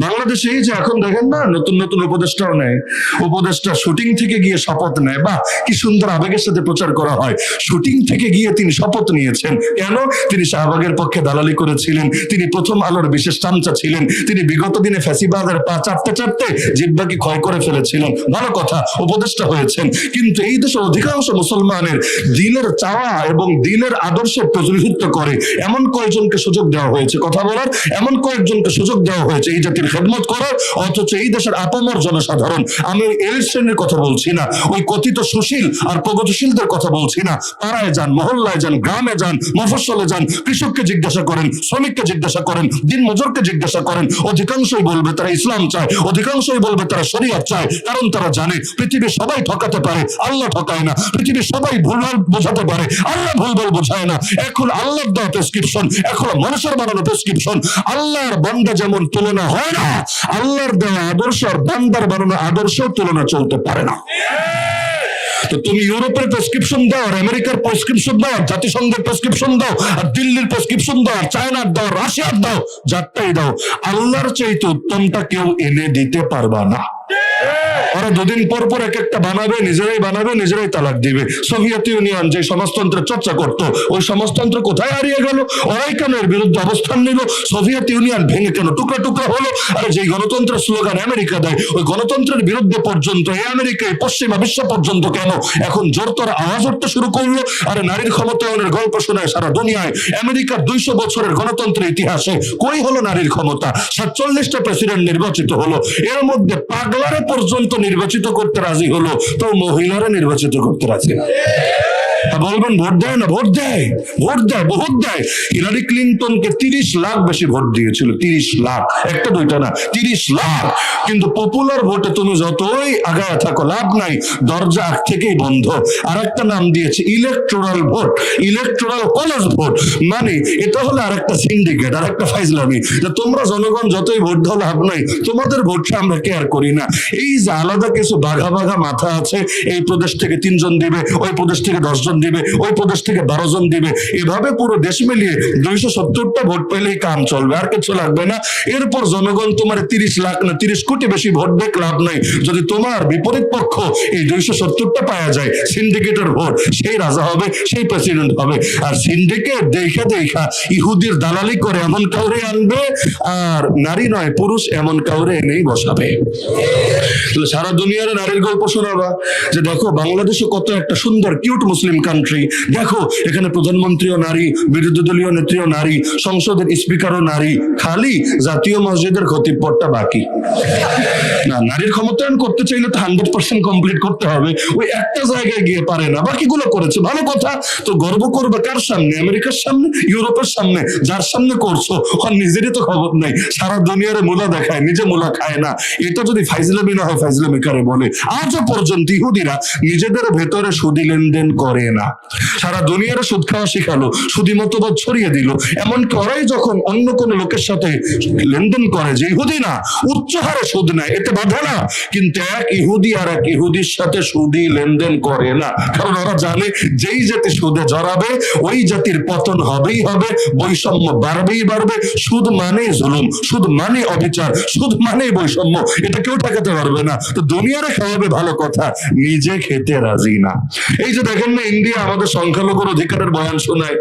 বাংলাদেশে এই যে এখন দেখেন না নতুন নতুন উপদেষ্টাও নেয়, উপদেষ্টা শুটিং থেকে গিয়ে শপথ নেয়, বা কি সুন্দর আবেগের সাথে প্রচার করা হয়। শুটিং থেকে গিয়ে তিনি শপথ নিয়েছেন, কেন? তিনি শাহবাগের পক্ষে দালালি করেছিলেন, তিনি প্রথম আলোর বিশেষ চামচা ছিলেন, তিনি বিগত দিনে ফ্যাসিবাদের পা চাপতে চাপতে জিহ্বাকে ক্ষয় করে ফেলেছিলেন। ভালো কথা, উপদেষ্টা হয়েছেন, কিন্তু এই দেশের অধিকাংশ মুসলমানের দিলের চাওয়া এবং দিলের আদর্শে প্রতিনিধিত্ব করে এমন কয়েকজনকে সুযোগ দেওয়া হয়েছে কথা বলার, এমন কয়েকজনকে সুযোগ দেওয়া হয়েছে এই জাতির খেদমত করার। অথচ এই দেশের আপামর জনসাধারণ, আমি এল শ্রেণীর কথা বলছি না, ওই কথিত সুশীল আর প্রগতিশীলদের কথা বলছি না, পাড়ায় যান, মহল্লায় যান, গ্রামে যান, মফস্বলে যান, কৃষককে জিজ্ঞাসা করেন, শ্রমিককে জিজ্ঞাসা করেন, দিন মজুরকে জিজ্ঞাসা করেন, অধিকাংশই বলবে তারা ইসলাম চায়, অধিকাংশই বলবে তারা শরিয়ত চায়। কারণ তারা জানে পৃথিবীর সবাই ঠকাতে পারে, আল্লাহ ঠকায় না। পৃথিবীর সবাই ভুলভাল বোঝাতে পারে, আল্লাহ ভুলভাল বোঝায় না। এখন আল্লাহর দেওয়া প্রেসক্রিপশন, এখন মানুষের বানানো প্রেসক্রিপশন। আল্লাহর বান্দা যেমন তুলনা হয় না, আল্লাহর দেওয়া আদর্শ আর বান্দার বানানো আদর্শ তুলনা চলতে পারে না। তো তুমি ইউরোপের প্রেসক্রিপশন দাও, আর আমেরিকার প্রেসক্রিপশন দাও, জাতিসংঘের প্রেসক্রিপশন দাও, আর দিল্লির প্রেসক্রিপশন দাও, আর চায়নার দাও, রাশিয়ার দাও, যারটাই দাও, আল্লাহর চাইতে উত্তমটা কেউ এনে দিতে পারবা না। ওরা দুদিন পর পর এক একটা বানাবে, নিজেরাই তালাক দিবে। সোভিয়েত ইউনিয়ন যে সমাজতন্ত্রের চর্চা করতো, ওই সমাজতন্ত্র কোথায় হারিয়ে গেল? ওরাই কেন এর বিরুদ্ধে অবস্থান নিল? সোভিয়েত ইউনিয়ন ভেঙে কেন টুকরা টুকরা হলো? আর যে গণতন্ত্রের স্লোগান আমেরিকা দেয়, ওই গণতন্ত্রের বিরুদ্ধে পর্যন্ত এই আমেরিকায় পশ্চিমা বিশ্ব পর্যন্ত কেন এখন জোরতর আওয়াজ উঠতে শুরু করলো? আরে নারীর ক্ষমতায়নের গল্প শোনায় সারা দুনিয়ায়। আমেরিকার 200 বছরের গণতন্ত্রের ইতিহাসে কই হলো নারীর ক্ষমতা? 47টা প্রেসিডেন্ট নির্বাচিত হলো, এর মধ্যে পাগলারে পর্যন্ত নির্বাচিত করতে রাজি হলো, তো মহিলারা নির্বাচিত করতে রাজি না। বলবেন ভোট দেয় না? ভোট দেয়, ভোট দেয়, বহুত দেয়। হিলারি ক্লিনটনকে 30 লাখ বেশি ভোট দিয়েছিল, 30 লাখ, একটা দুইটা না, 30 লাখ। কিন্তু পপুলার ভোটে তুমি যতই আগায় থাকো লাভ নাই, দরজা আগ থেকেই বন্ধ। আর একটা নাম দিয়েছে electoral vote, electoral college vote. মানে এটা হলো আর একটা সিন্ডিকেট, আর একটা ফাইজলামি। তোমরা জনগণ যতই ভোট দাও লাভ নাই, তোমাদের ভোটটা আমরা কেয়ার করি না। এই যে আলাদা কিছু বাঘা বাঘা মাথা আছে, এই প্রদেশ থেকে 3 জন দিবে, ওই প্রদেশ থেকে 10 জন দিবে, ওই প্রদেশ থেকে 12 জন দিবে, এভাবে পুরো দেশ মিলিয়ে 270টা ভোট পেলেই কাম চলবে, আর কিছু লাগবে না। এরপর জনগণ তোমার 30 লাখ না 30 কোটি বেশি ভোট দেখ লাভ নাই, যদি তোমার বিপরীত পক্ষ এই 270টা পাওয়া যায়, সিন্ডিকেটের ভোট, সেই রাজা হবে, সেই প্রেসিডেন্ট হবে। আর সিন্ডিকেট দেখা দেখা ইহুদির দালালি করে এমন কাউরে আনবে, আর নারী নয় পুরুষ এমন কাউরে এনেই বসাবে। সারা দুনিয়ার নারীর গল্প শোনাবা যে দেখো বাংলাদেশে কত একটা সুন্দর কিউট মুসলিম কান্ট্রি, দেখো এখানে প্রধানমন্ত্রীও নারী, বিরোধী দলীয় নেত্রীও নারী, সংসদের স্পিকারও নারী, খালি জাতীয় মসজিদের খতিব পদটা বাকি। না, নারীর ক্ষমতায়ন করতে চাইলে তো 100% কমপ্লিট করতে হবে, ওই একটা জায়গায় গিয়ে পারে না, বাকিগুলো করেছে, ভালো কথা। তো গর্ব করবে কার সামনে? আমেরিকার সামনে, ইউরোপের সামনে? যার সামনে করছো ওর নিজেরই তো খবর নাই, সারা দুনিয়ারে মুলা দেখায়, নিজে মুলা খায় না। এটা যদি ফাইজলামি না হয়, ফাইজলামি কারে বলে? আজও পর্যন্ত ইহুদিরা নিজেদের ভেতরে সুদি লেনদেন করে না, সারা দুনিয়ারে সুদ খাওয়া শিখালো, সুদি মতবাদ ছড়িয়ে দিল। এমনকি ওরাই যখন অন্য কোনো লোকের সাথে লেনদেন করে, যে ইহুদি না, উচ্চ হারে সুদ নেয়, এতে বাধে না, কিন্তু এক ইহুদি আর এক ইহুদির সাথে সুদি লেনদেন করে না। কারণ ওরা জানে যেই জাতি সুদে জড়াবে ওই জাতির পতন হবেই হবে, বৈষম্য বাড়বেই বাড়বে। সুদ মানে জুলুম, সুদ মানে অবিচার, সুদ মানে বৈষম্য, এটা কেউ ঠেকাতে পারবে না। তো দুনিয়ারে খাওয়াবে ভালো কথা, নিজে খেতে রাজি না। এই যে দেখেন না, ইন্ডিয়া আমাদের সংখ্যালঘুর অধিকারের বয়ান শোনায়,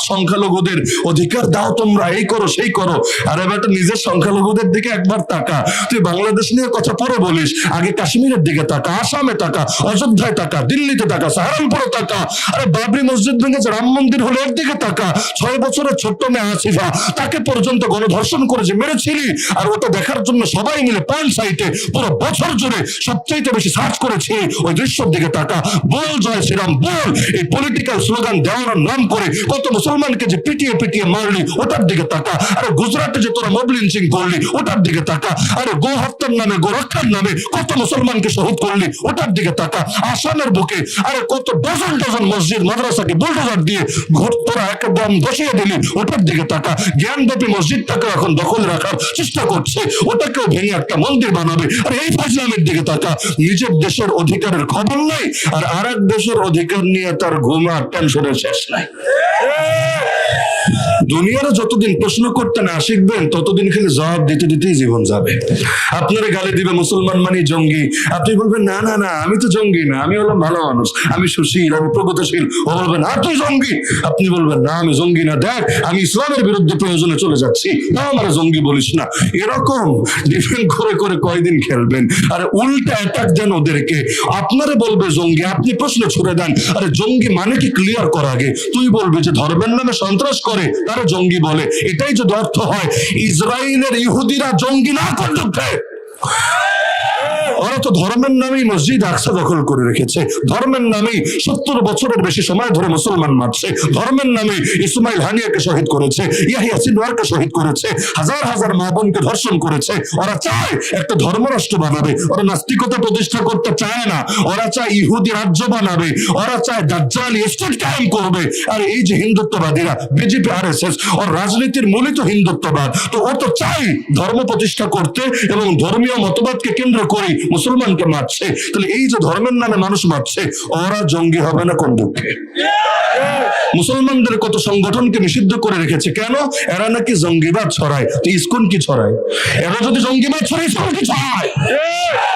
সংখ্যালঘুদের অধিকার দাও তোমরা, এই করো সেই করো। আর এবার নিজের সংখ্যালঘুদের দিকে একবার তাকা। তুই বাংলাদেশ নিয়ে কথা পরে বলিস, আগে কাশ্মীরের দিকে তাকা, আসামে তাকা, অযোধ্যায় তাকা, দিল্লিতে তাকা, সাহারানপুরে তাকা। আরে বাবরি মসজিদ ভেঙেছে, রাম মন্দির হলো, এর দিকে তাকা। 6 বছরের ছোট্ট মেয়ে আসিফা, তাকে পর্যন্ত গণধর্ষণ করেছে, মেরেছিলি, আর ওটা দেখার জন্য সবাই মিলে পান সাইটে পুরো বছর জুড়ে সবচাইতে বেশি সার্চ করেছি, ওই দৃশ্যের দিকে তাকা। বল জয় শ্রীরাম বল, এই পলিটিক্যাল স্লোগান দেওয়ার নাম করে কত মুসলমানকে যে পিটিয়ে পিটিয়ে মারলি ওটার দিকে তাকা। আরে গুজরাটে যে তোরা মব লিঞ্চিং করলি ওটার দিকে তাকা। আরে গো হত্যার নামে, গো রক্ষার নামে কত মুসলমানকে শহীদ করলি ওটার দিকে তাকা। আসামের বুকে আরে কত ডজন ডজন মসজিদ মাদ্রাসাকে বুলডোজার দিয়ে তোরা একদম বসিয়ে দিলি ওটার দিকে তাকা। জ্ঞানব্যাপী মসজিদটাকে এখন দখল রাখার চেষ্টা করছে, ওটাকেও ভেঙে একটা মন্দির বানাবে। আর এই ফাজলামের দিকে তাকা। নিজের দেশের অধিকারের খবর নাই, আর আরেক দেশের অধিকার নিয়ে তার ঘুম আর টেনশনের শেষ নাই। দুনিয়ার যতদিন প্রশ্ন করতে না শিখবেন ততদিন খালি জবাব দিতে দিতেই জীবন যাবে। আপনারা গালি দিবে মুসলমান মানে জঙ্গি, আপনি বলবেন না না না আমি তো জঙ্গি না, আমি হলাম ভালো মানুষ, আমি সুশীল, আমি প্রগতিশীল। ও বলবেন না তুই জঙ্গি, আপনি বলবেন না আমি জঙ্গি না, দেখ আমি ইসলামের বিরুদ্ধে প্রয়োজনে চলে যাচ্ছি, না আমার জঙ্গি বলিস না। এরকম ডিফেন্ড করে করে কয়দিন খেলবেন? আরে উল্টা অ্যাটাক দেন ওদেরকে, আপনারে বলবে জঙ্গি, আপনি প্রশ্ন ছুড়ে দেন আরে জঙ্গি মানে কি ক্লিয়ার কর আগে। তুই বলবে যে ধর্মের নামে সন্ত্রাস করে তারা জঙ্গি বলে, এটাই যদি অর্থ হয় ইসরায়েলের ইহুদিরা জঙ্গি না করলে ওরা তো ধর্মের নামেই মসজিদ আকসা দখল করে রেখেছে, ধর্মের নামেই 70 বছরের বেশি সময় ধরে মুসলমান মারছে, ধর্মের নামে ইসমাইল হানিয়াকে শহীদ করেছে, ইয়াহিয়া সিনওয়ারকে শহীদ করেছে, হাজার হাজার মা বোনকে ধর্ষণ করেছে। ওরা চায় একটা ধর্মরাষ্ট্র বানাবে, ওরা নাস্তিকতা প্রতিষ্ঠা করতে চায় না, ওরা চায় ইহুদি রাজ্য বানাবে, ওরা চায় দাজ্জালি স্টেট কায়েম করবে। আর এই যে হিন্দুত্ববাদীরা বিজেপি আরএসএস ওর রাজনীতির মূলই তো হিন্দুত্ববাদ, তো ও তো চাই ধর্ম প্রতিষ্ঠা করতে এবং ধর্মীয় মতবাদকে কেন্দ্র করে মুসলমানকে মারছে। তাহলে এই যে ধর্মের নামে মানুষ মারছে ওরা জঙ্গি হবে না কোন দুঃখে? মুসলমানদের কত সংগঠনকে নিষিদ্ধ করে রেখেছে, কেন? এরা নাকি জঙ্গিবাদ ছড়ায়। তো ইসকন কি ছড়ায়? এরা যদি জঙ্গিবাদ ছড়ায় ইসকন কি ছড়ায়?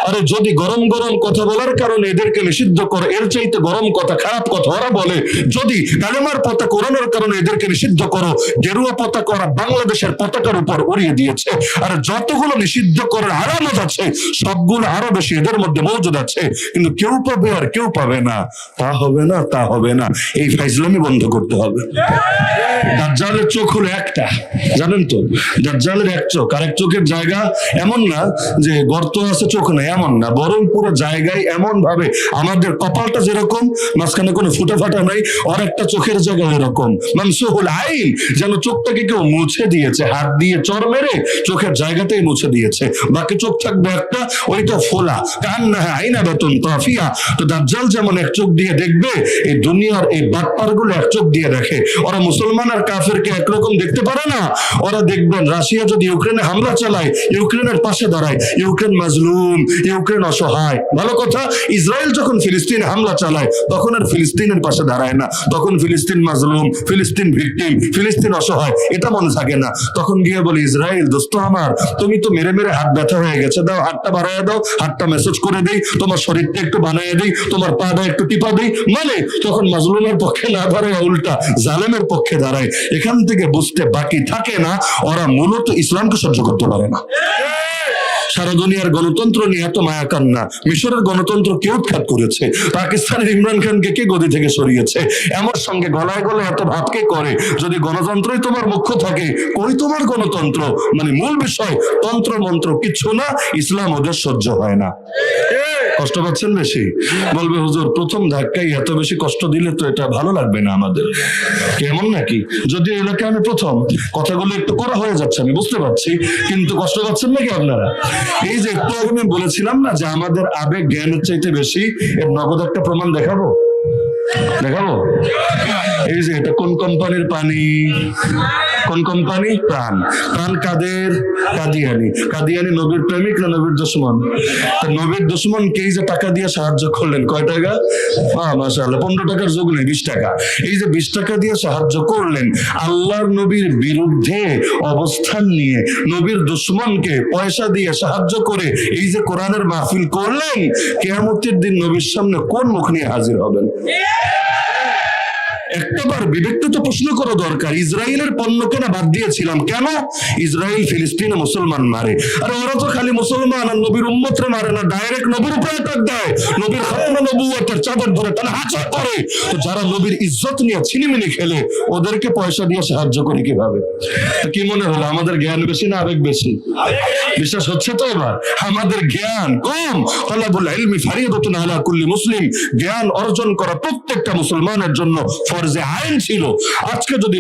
আরে যদি গরম গরম কথা বলার কারণে এদেরকে নিষিদ্ধ করো, এর চাইতে গরম কথা খারাপ কথা ওরা বলে। যদি কালেমার পতাকা ওড়ানোর কারণে এদেরকে নিষিদ্ধ করো, গেরুয়া পতাকা ওরা বাংলাদেশের পতাকার উপর উড়িয়ে দিয়েছে। আর যতগুলো নিষিদ্ধ করার আলামত আছে সবগুলো আরো বেশি এদের মধ্যে মজুদ আছে, কিন্তু কেউ পাবে আর কেউ পাবে না। তা হবে না, তা হবে না। এই ফাইজলামি বন্ধ করতে হবে। দাজ্জালের চোখ হলো একটা, জানেন তো? দাজ্জালের এক চোখ, আরেক চোখের জায়গা এমন না যে গর্ত আছে চোখ নাই, এমন না, বরং পুরো জায়গায় এমন ভাবে আমাদের কপালটা যেরকম মাঝখানে কোনো ফুটা ফাটা নাই, আর একটা চোখের জায়গা এরকম মামসুহুল আইন, যেন চোখটাকে কেউ মুছে দিয়েছে, হাত দিয়ে চর মেরে চোখের জায়গাতেই মুছে দিয়েছে। বাকি চোখ থাকবে একটা, ওইটা ফোলা, কান্না আইনা বেতন তাফিয়া। তো দাজ্জাল যেমন এক চোখ দিয়ে দেখবে, এই দুনিয়ার এই বাটপার গুলো এক চোখ দিয়ে দেখে। ওরা মুসলমান আর কাফেরকে একরকম দেখতে পারে না। ওরা দেখবেন রাশিয়া যদি ইউক্রেনে হামলা চালায় ইউক্রেনের পাশে দাঁড়ায়, ইউক্রেন মাজলুম, ইউক্রেন অসহায়। ভালো কথা, ইসরায়েল যখন ফিলিস্তিনে হামলা চালায় তখন আর ফিলিস্তিনের পাশে দাঁড়ায় না, তখন ফিলিস্তিন মাজলুম, ফিলিস্তিন ভিকটিম, ফিলিস্তিন অসহায়, এটা মনে থাকে না। তখন গিয়ে বলে ইসরায়েল দোস্ত আমার, তুমি তো মেরে মেরে হাত ব্যথা হয়ে গেছে, দাও হাতটা বাড়াইয়া দাও, হাতটা মেসেজ করে দেই, তোমার শরীরটা একটু বানাইয়া দেই, তোমার পাটা একটু টিপা দেই। মানে তখন মাজলুমের পক্ষে না দাঁড়ায় উল্টা জালেমের পক্ষে দাঁড়ায়। এখান থেকে বুঝতে বাকি থাকে না ওরা মূলত ইসলামকে সহ্য করতে পারে না। সারা দুনিয়ার গণতন্ত্র নিয়ে এত মায়া কান্না, মিশরের গণতন্ত্র কে উৎখাত করেছে, পাকিস্তানের ইমরান খানকে কে গদি থেকে সরিয়েছে, আমার সঙ্গে গলায় গলায় এত ভাব কে করে? যদি গণতন্ত্রই তোমার মুখ্য থাকে, কই তোমার গণতন্ত্র? মানে মূল বিষয় তন্ত্র মন্ত্র কিচ্ছু না, ইসলাম ওদের সহ্য হয় না। কষ্ট পাচ্ছেন বেশি? বলবে হুজুর প্রথম ধাক্কাই এত বেশি কষ্ট দিলে তো এটা ভালো লাগবে না আমাদের, কেমন নাকি? যদি এলাকায় আমি প্রথম, কথাগুলো একটু করা হয়ে যাচ্ছে আমি বুঝতে পারছি, কিন্তু কষ্ট পাচ্ছেন নাকি আপনারা? এই যে একটু আগে আমি বলেছিলাম না যে আমাদের আবেগ জ্ঞানের চাইতে বেশি, এর নগদ একটা প্রমাণ দেখাবো। এই যে এটা কোন কোম্পানির পানি? কোন কোম্পানি? প্রাণ। প্রাণ কাদের? কাদিয়ানি। কাদিয়ানি নবীর প্রেমিক না নবীর দুশমন? নবীর দুশমনকে এই যে টাকা দিয়ে সাহায্য করলেন, কয় টাকা? মাশাআল্লাহ, 15 টাকার যোগ নেই, 20 টাকা। এই যে 20 টাকা দিয়ে সাহায্য করলেন, আল্লাহর নবীর বিরুদ্ধে অবস্থান নিয়ে নবীর দুশমনকে পয়সা দিয়ে সাহায্য করে এই যে কোরআনের মাহফিল করলেন, কিয়ামতের দিন নবীর সামনে কোন মুখ নিয়ে হাজির হবেন? একটাবার বিবেকটা তো প্রশ্ন করা দরকার। ইসরায়েলের পণ্য কেনা বাদ দিয়েছিলাম কেন? ইসরায়েল ফিলিস্তিনে মুসলমান মারে, আর ওরা তো খালি মুসলমান আর নবীর উম্মতরে মারে না, ডাইরেক্ট নবীর উপরে অ্যাটাক দেয়, নবীর খাতনা নবুয়তের চাদর ধরে তাহলে হাজার করে। তো যারা নবীর ইজ্জত নিয়ে ছিনিমিনি খেলে ওদেরকে পয়সা দিয়ে সাহায্য করে কিভাবে? কি মনে হলো আমাদের জ্ঞান বেশি না আবেগ বেশি? বিশ্বাস হচ্ছে তো? এবার আমাদের জ্ঞান কম। তালাবুল ইলমি ফারিদাতুন আলা কুল্লি মুসলিম, জ্ঞান অর্জন করা প্রত্যেকটা মুসলমানের জন্য ফরজে আইন ছিল। আজকে যদি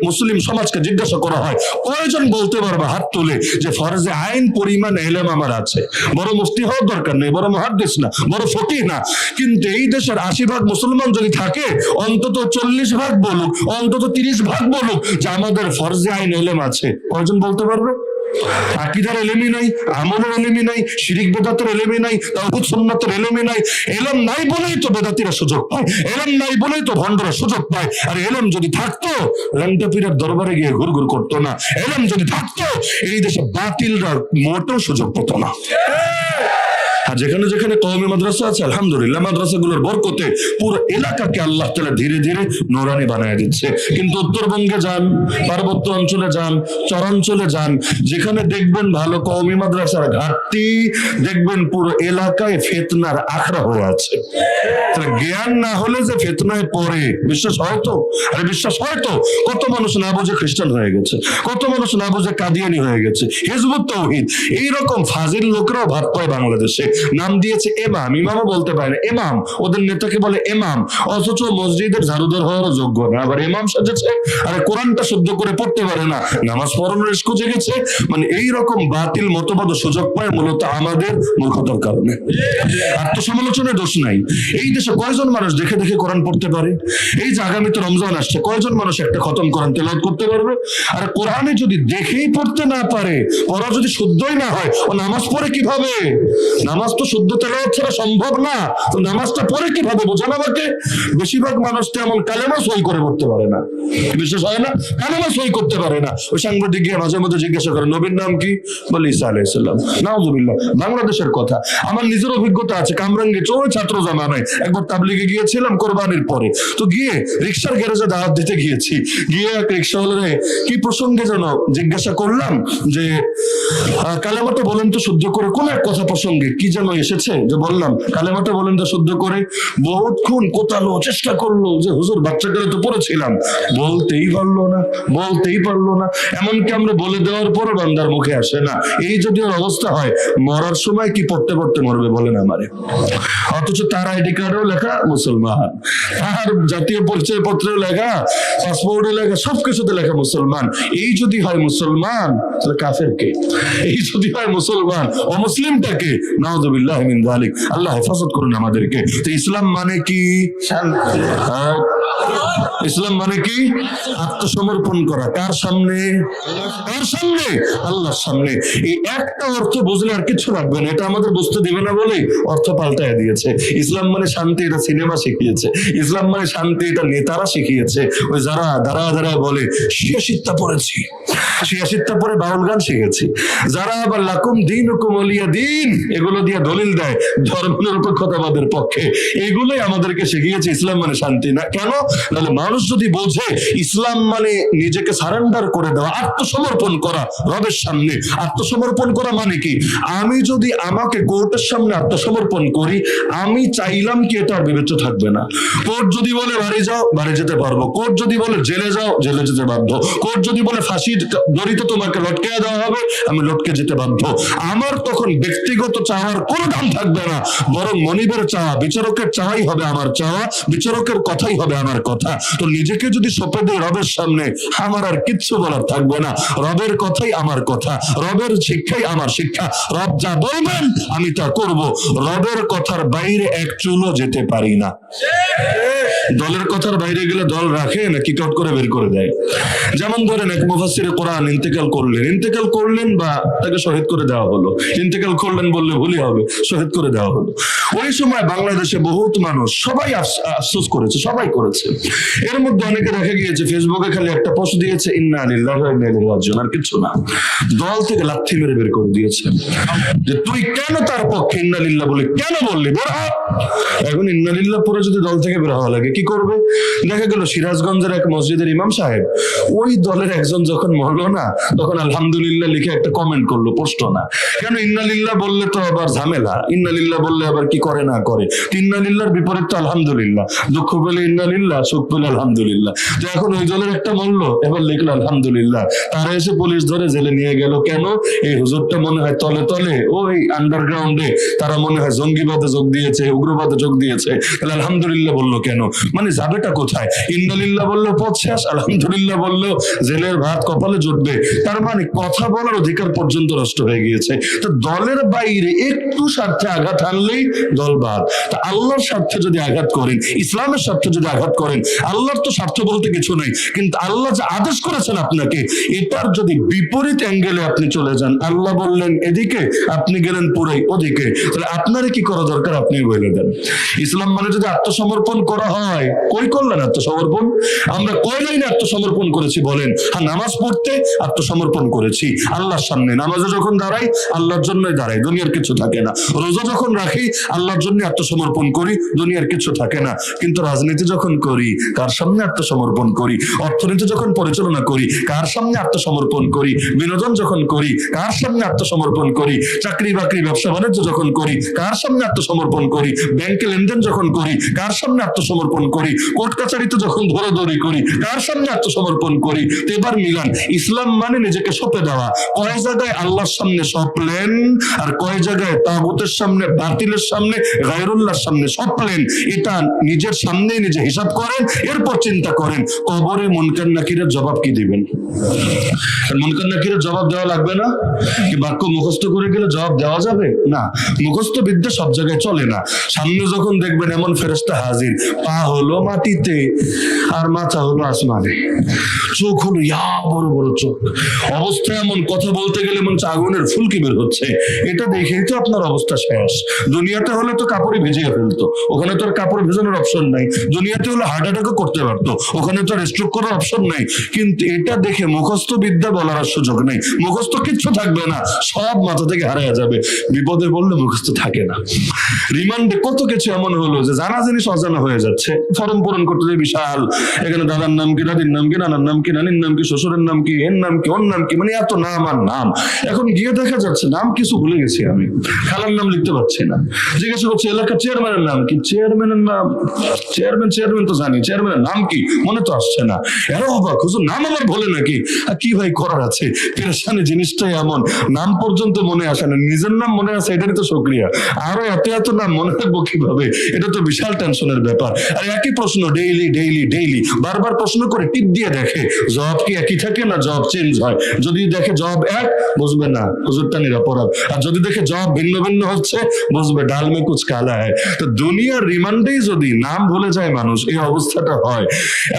মুসলিম সমাজকে জিজ্ঞাসা করা হয় কয়জন বলতে পারবে হাত তুলে যে ফরজে আইন পরিমাণ ইলম আমার আছে? বড় মুফতি হওয়ার দরকার নেই, বড় মুহাদ্দিস না, বড় ফকিহ না, কিন্তু এই দেশের 80% মুসলমান যদি থাকে অন্তত 40% বলুক, অন্তত 30% বলুক যে আমাদের ফরজে আইন ইলম আছে। কয়জন বলতে পারবে? আকীদার ইলমই নাই, আমলের ইলমই নাই, শিরক বিদআতের ইলমই নাই, তাওহীদ সুন্নাতের ইলমই নাই। ইলম নাই বলেই তো বেদাতীরা সুযোগ পায়, ইলম নাই বলেই তো ভণ্ডরা সুযোগ পায়। আর ইলম যদি থাকতো ল্যাংটা পীরের দরবারে গিয়ে ঘুরঘুর করতো না। ইলম যদি থাকতো এই দেশে বাতিলরা মোটেও সুযোগ পেত না। আর যেখানে যেখানে কওমি মাদ্রাসা আছে আলহামদুলিল্লাহ, মাদ্রাসাগুলোর বরকতে পুরো এলাকাকে আল্লাহ তাআলা ধীরে ধীরে নূরানি বানায় দিচ্ছে। কিন্তু উত্তরবঙ্গে যান, পার্বত্য অঞ্চলে যান, চরাঞ্চলে যান, যেখানে দেখবেন ভালো কওমি মাদ্রাসার ঘাটতি, দেখবেন পুরো এলাকায় ফিতনার আখড়া হয়ে আছে। জ্ঞান না হলে যে ফিতনায় পড়ে, বিশ্বাস হয়তো? আরে বিশ্বাস হয়তো। কত মানুষ না বুঝে খ্রিস্টান হয়ে গেছে, কত মানুষ না বুঝে কাদিয়ানি হয়ে গেছে, হিজবুত তাওহীদ এইরকম ফাজিল লোকরাও ভাত পায় বাংলাদেশে। নাম দিয়েছে ইমাম, ইমামও বলতে পারে না ইমাম, ওদের নেতাকে বলে ইমাম, অথচ মসজিদের ঝাড়ুদার হওয়ারও যোগ্য না, আবার ইমাম সাজেছে। আরে কোরআনটা শুদ্ধ করে পড়তে পারে না, নামাজ পড়ানোর ইস্কো জেগেছে। মানে এইরকম বাতিল মতবাদ সুযোগ পায় মূলত আমাদের মূর্খতার কারণে। আত্মসমালোচনার দোষ নাই। এই দেশে কয়জন মানুষ দেখে দেখে কোরআন পড়তে পারে? এই যে আগামীতে রমজান আসছে, কয়জন মানুষ একটা খতম কোরআন তেলাওয়াত করতে পারবে? আর কোরআনে যদি দেখেই পড়তে না পারে, পড়া যদি শুদ্ধই না হয়, ও নামাজ পড়ে কিভাবে? নামাজ তো শুদ্ধ তেলাওয়াত ছাড়া সম্ভব না, তো নামাজটা পড়ে কিভাবে বোঝান আমাকে? বেশিরভাগ মানুষ তো এমন কালেমা সই করে পড়তে পারে না, বিশেষ হয় না, কালেমা সই করতে পারে না। ওই সাংবাদিক গিয়ে মাঝে মধ্যে জিজ্ঞাসা করে নবীর নাম কি, বলে ঈসা আলাইহিস সালাম। নাউযুবিল্লাহ, বাংলাদেশের কথা। আমার নিজের অভিজ্ঞতা আছে, কামরাঙ্গি চোর ছাত্র জামানায় একবার তাবলিগে গিয়েছিলাম কোরবানির পরে। তো গিয়ে রিক্সার গ্যারেজে দাওয়াত দিতে গিয়েছি, গিয়ে এক রিক্সাওয়ালারে কি প্রসঙ্গে যেন জিজ্ঞাসা করলাম যে কালেমাটা বলেন তো শুদ্ধ করে, কোন এক কথা প্রসঙ্গে কি যেন এসেছে, যে বললাম কালেমাটা বলেন তো শুদ্ধ করে। বহুতক্ষণ কোতালো, চেষ্টা করলো যে হুজুর বাচ্চাকালে তো পড়েছিলাম, বলতেই পারলো না, বলতেই পারলো না। এমনকি আমরা বলে দেওয়ার পর বান্দার মুখে আসে না। এই যদি ওর অবস্থা হয়, মরার সময় কি পড়তে পড়তে মরবে বলেন আমারে? অথচ তার আইডি কার্ডেও লেখা মুসলমান, তার জাতীয় পরিচয় পত্রেও লেখা, পাসপোর্টে লেখা, সবকিছুতে লেখা মুসলমান। এই যদি হয় মুসলমান, তাহলে কাফের কে? এই যদি হয় মুসলমান, অমুসলিমটা কে? নাউযুবিল্লাহ মিন যালিক। আল্লাহ হেফাজত করুন আমাদেরকে। তো ইসলাম মানে কি? ইসলাম মানে কি? আত্মসমর্পণ করা। কার সামনে? কার সামনে? আল্লাহর সামনে। এই একটা অর্থ বুঝলে আর কিছু লাগবে না। এটা আমাদের বুঝতে দিবে না বলেই অর্থ পাল্টায় দিয়েছে। ইসলাম মানে শান্তি, এটা সিনেমা শিখিয়েছে। ইসলাম মানে শান্তি, এটা নেতারা শিখিয়েছে। ওই যারা দাঁড়া বলে শিয়াশিত্তা পড়েছি, শিয়াশিত্তা পরে বাউল গান শিখেছি, যারা আবার লাকুম দীনুকুম ওয়ালিয়া দ্বীন এগুলো দিয়ে দলিল দেয় ধর্মনিরপেক্ষতাবাদের পক্ষে, এগুলোই আমাদেরকে শিখিয়েছে ইসলাম মানে শান্তি না। কেন? তাহলে মানুষ যদি বোঝে ইসলাম মানে নিজেকে সারেন্ডার করে দেওয়া, আত্মসমর্পণ করা রবের সামনে। আত্মসমর্পণ করা মানে কি? আমি যদি আমাকে কোর্টের সামনে আত্মসমর্পণ করি, আমি চাইলাম কি এটা আর বিবেচ্য থাকবে না। কোর্ট যদি বলে বাড়ি যাও, বাড়ি যেতে পারবো। কোর্ট যদি বলে জেলে যাও, জেলে যেতে বাধ্য। কোর্ট যদি বলে ফাঁসির দড়িতে তোমাকে লটকে দেওয়া হবে, আমি লটকে যেতে বাধ্য। আমার তখন ব্যক্তিগত চাওয়ার কোনো দাম থাকবে না, বরং মনিবের চাওয়া, বিচারকের চাওয়াই হবে আমার চাওয়া, বিচারকের কথাই হবে আমার কথা। তো নিজেকে যদি সঁপে দিই রবের সামনে, আমার আর কিচ্ছু বলার থাকবে না। রবের কথাই আমার কথা, রবের শিক্ষাই আমার শিক্ষা। রব যা বলবেন আমি তা করব। রবের কথার বাইরে এক চুলও যেতে পারি না। দলের কথার বাইরে গেলে দল রাখে না কিক আউট করে বের করে দেয়। যেমন ধরেন এক মুফাসসিরে কোরআন ইন্তেকাল করলেন বা তাকে শহীদ করে দেওয়া হলো। ইন্তেকাল করলেন বললে ভুলই হবে, শহীদ করে দেওয়া হলো। ওই সময় বাংলাদেশে বহুত মানুষ, সবাই আফসোস করেছে, সবাই করেছে। এর মধ্যে অনেকে দেখা গিয়েছে ফেসবুকে খালি একটা পোস্ট দিয়েছে ইন্না লিল্লাহি ওয়া ইন্না ইলাইহি রাজিউন, আর কিছু না, দল থেকে লাথি মেরে বের করে দিয়েছে যে তুই কেন তার পক্ষে ইন্না লিল্লাহ বলে কেন বললি, বের হ। এখন ইন্না লিল্লাহ পরে যদি দল থেকে বের হওয়া লাগে কি করবে? দেখা গেল সিরাজগঞ্জের এক মসজিদের ইমাম সাহেব ওই দলের একজন যখন মরলো না, তখন আলহামদুলিল্লাহ লিখে একটা কমেন্ট করলো, পোস্ট না। কেন? ইন্না লিল্লাহ বললে তো আবার ঝামেলা, ইন্না লিল্লাহ বললে আবার কি করে না করে, ইন্না লিল্লাহর বিপরীত তো আলহামদুলিল্লাহ, দুঃখ পেলে ইন্না লিল্লাহ, সুখ পেলে আলহামদুলিল্লাহ। তো এখন ওই দলের একটা মরলো, এবার লিখলো আলহামদুলিল্লাহ, তারা এসে পুলিশ ধরে জেলে নিয়ে গেল। কেন? এই হুজুরটা মনে হয় তলে তলে ওই আন্ডারগ্রাউন্ডে তারা মনে হয় জঙ্গিবাদে যোগ দিয়েছে, উগ্রবাদে যোগ দিয়েছে, তাহলে আলহামদুলিল্লাহ বললো কেন? মানে যাবেটা কোথায়? ইন্না লিল্লাহ বললো পথ শেষ, আলহামদুলিল্লাহ বললো জেলের ভাত কপালে জুটবে। তার মানে কথা বলার অধিকার পর্যন্ত নষ্ট হয়ে গিয়েছে। তো দলের বাইরে একটু স্বার্থে আঘাত আনলেই দল বাদ। তা আল্লাহর স্বার্থে যদি আঘাত করেন, ইসলামের স্বার্থে যদি আঘাত করেন, আল্লাহর তো স্বার্থ বলতে কিছু নেই, কিন্তু আল্লাহ যে আদেশ করেছেন আপনাকে, এটার যদি বিপরীত অ্যাঙ্গেলে আপনি চলে যান, আল্লাহ বললেন এদিকে, আপনি গেলেন পুরাই ওদিকে, তাহলে আপনারই কি করা দরকার আপনি বলে দেন। ইসলাম মানে যদি আত্মসমর্পণ করা হয়, কই করলেন আত্মসমর্পণ? আমরা কয় লাইনে আত্মসমর্পণ করেছি বলেন? হ্যাঁ, নামাজ পড়তে আত্মসমর্পণ করেছি আল্লাহর সামনে, নামাজে যখন দাঁড়াই আল্লাহর জন্যই দাঁড়াই, দুনিয়ার কিছু থাকে না। রোজা যখন রাখি আল্লাহর জন্য আত্মসমর্পণ করি, দুনিয়ার কিছু থাকে না। কিন্তু রাজনীতি যখন করি কার সামনে আত্মসমর্পণ করি, অর্থনীতি যখন পরিচালনা করি কার সামনে আত্মসমর্পণ করি, বিনোদন যখন করি কার সামনে আত্মসমর্পণ করি, চাকরি বাকরি ব্যবসা বাণিজ্য যখন করি কার সামনে আত্মসমর্পণ করি, ব্যাংকে লেনদেন যখন করি কার সামনে আত্মসমর্পণ করি, কোর্ট কাছারিতে যখন ধরাধরি করি কার সামনে আত্মসমর্পণ করি। তো এবার মিলান, ইসলাম মানে নিজেকে সঁপে দেওয়া। কয় জায়গায় আল্লাহর সামনে সঁপলেন আর কয় জায়গায় তাগুতের সামনে, বাতিলের সামনে, গায়রুল্লাহর সামনে সঁপলেন, এটা নিজের সামনেই নিজে হিসাব করেন, এরপর চিন্তা করেন কবরে মুনকার নাকিরের জবাব কি দিবেন। মুনকার নাকিরের জবাব দেওয়া লাগবে না? কি বাক্য মুখস্থ করে গেলে জবাব দেওয়া যাবে না? মুখস্থ বিদ্যা সব জায়গায় চলে না। সামনে যখন দেখবেন এমন ফেরেশতা হাজির, পা হলো মাটিতে আর মাথা হলো আসমানে, চোখ হলো ইয়া বড় বড় চোখ, অবস্থা এমন, কথা বলতে গেলে মনে হচ্ছে আগুনের ফুলকি বের হচ্ছে, এটা দেখেই তো আপনার অবস্থা শেষ। দুনিয়াতে হলে তো কাপড়ে ভিজিয়ে ফেলতো, ওখানে তো আর কাপড় ভেজানোর অপশন নাই। দুনিয়াতে হলে হার্ট অ্যাটাকও করতে পারতো, ওখানে তো আর স্ট্রোক করার অপশন নাই। কিন্তু এটা দেখে মুখস্থ বিদ্যা বলার আর সুযোগ নেই, মুখস্থ কিচ্ছু থাকবে না, সব মাথা থেকে হারিয়ে যাবে। বিপদে বললে মুখস্থ থাকে না। রিমান্ডে কত কিছু এমন হলো যে জানা জিনিস অজানা হয়ে যাচ্ছে। ফর্ম পূরণ করতে যে বিশাল, এখানে দাদার নাম কি, দাদির নাম কি, নানার নাম কি, নানির নাম কি, শ্বশুরের নাম কি, এর নাম কি, ওর নাম কি, মানে এত নাম আর নাম। এখন গিয়ে দেখা যাচ্ছে নাম কিছু ভুলে গেছি আমি, খালার নাম লিখতে পারছি না। জিজ্ঞাসা করছি এলাকার চেয়ারম্যানের নাম কি, চেয়ারম্যানের নাম, চেয়ারম্যান তো জানি, চেয়ারম্যানের নাম কি মনে তো আসছে না। এরও অবাক, হুজুর নাম আমার ভুলে নাকি? আর কি ভাই করার আছে, পেরেশানি জিনিসটাই এমন, নাম পর্যন্ত মনে আসে না। নিজের নাম মনে আছে এটারই তো শুকরিয়া, আরো এত এত নাম মনে রাখবো কিভাবে? এটা তো বিশাল টেনশনের ব্যাপার। আর একই প্রশ্ন ডেইলি ডেইলি ডেইলি বারবার প্রশ্ন করে টিপ দিয়ে দেখে জবাব কি একই থাকে না জবাব চেঞ্জ হয়। যদি দেখে জবাব এক, বুঝবে না হুজুরটা নিরাপরাধ, আর যদি দেখে জবাব ভিন্ন ভিন্ন হচ্ছে, বুঝবে ডাল মে কুছ কালা হয়। তো দুনিয়ার রিমান্ডেই যদি নাম ভুলে যায় মানুষ, এই অবস্থাটা হয়।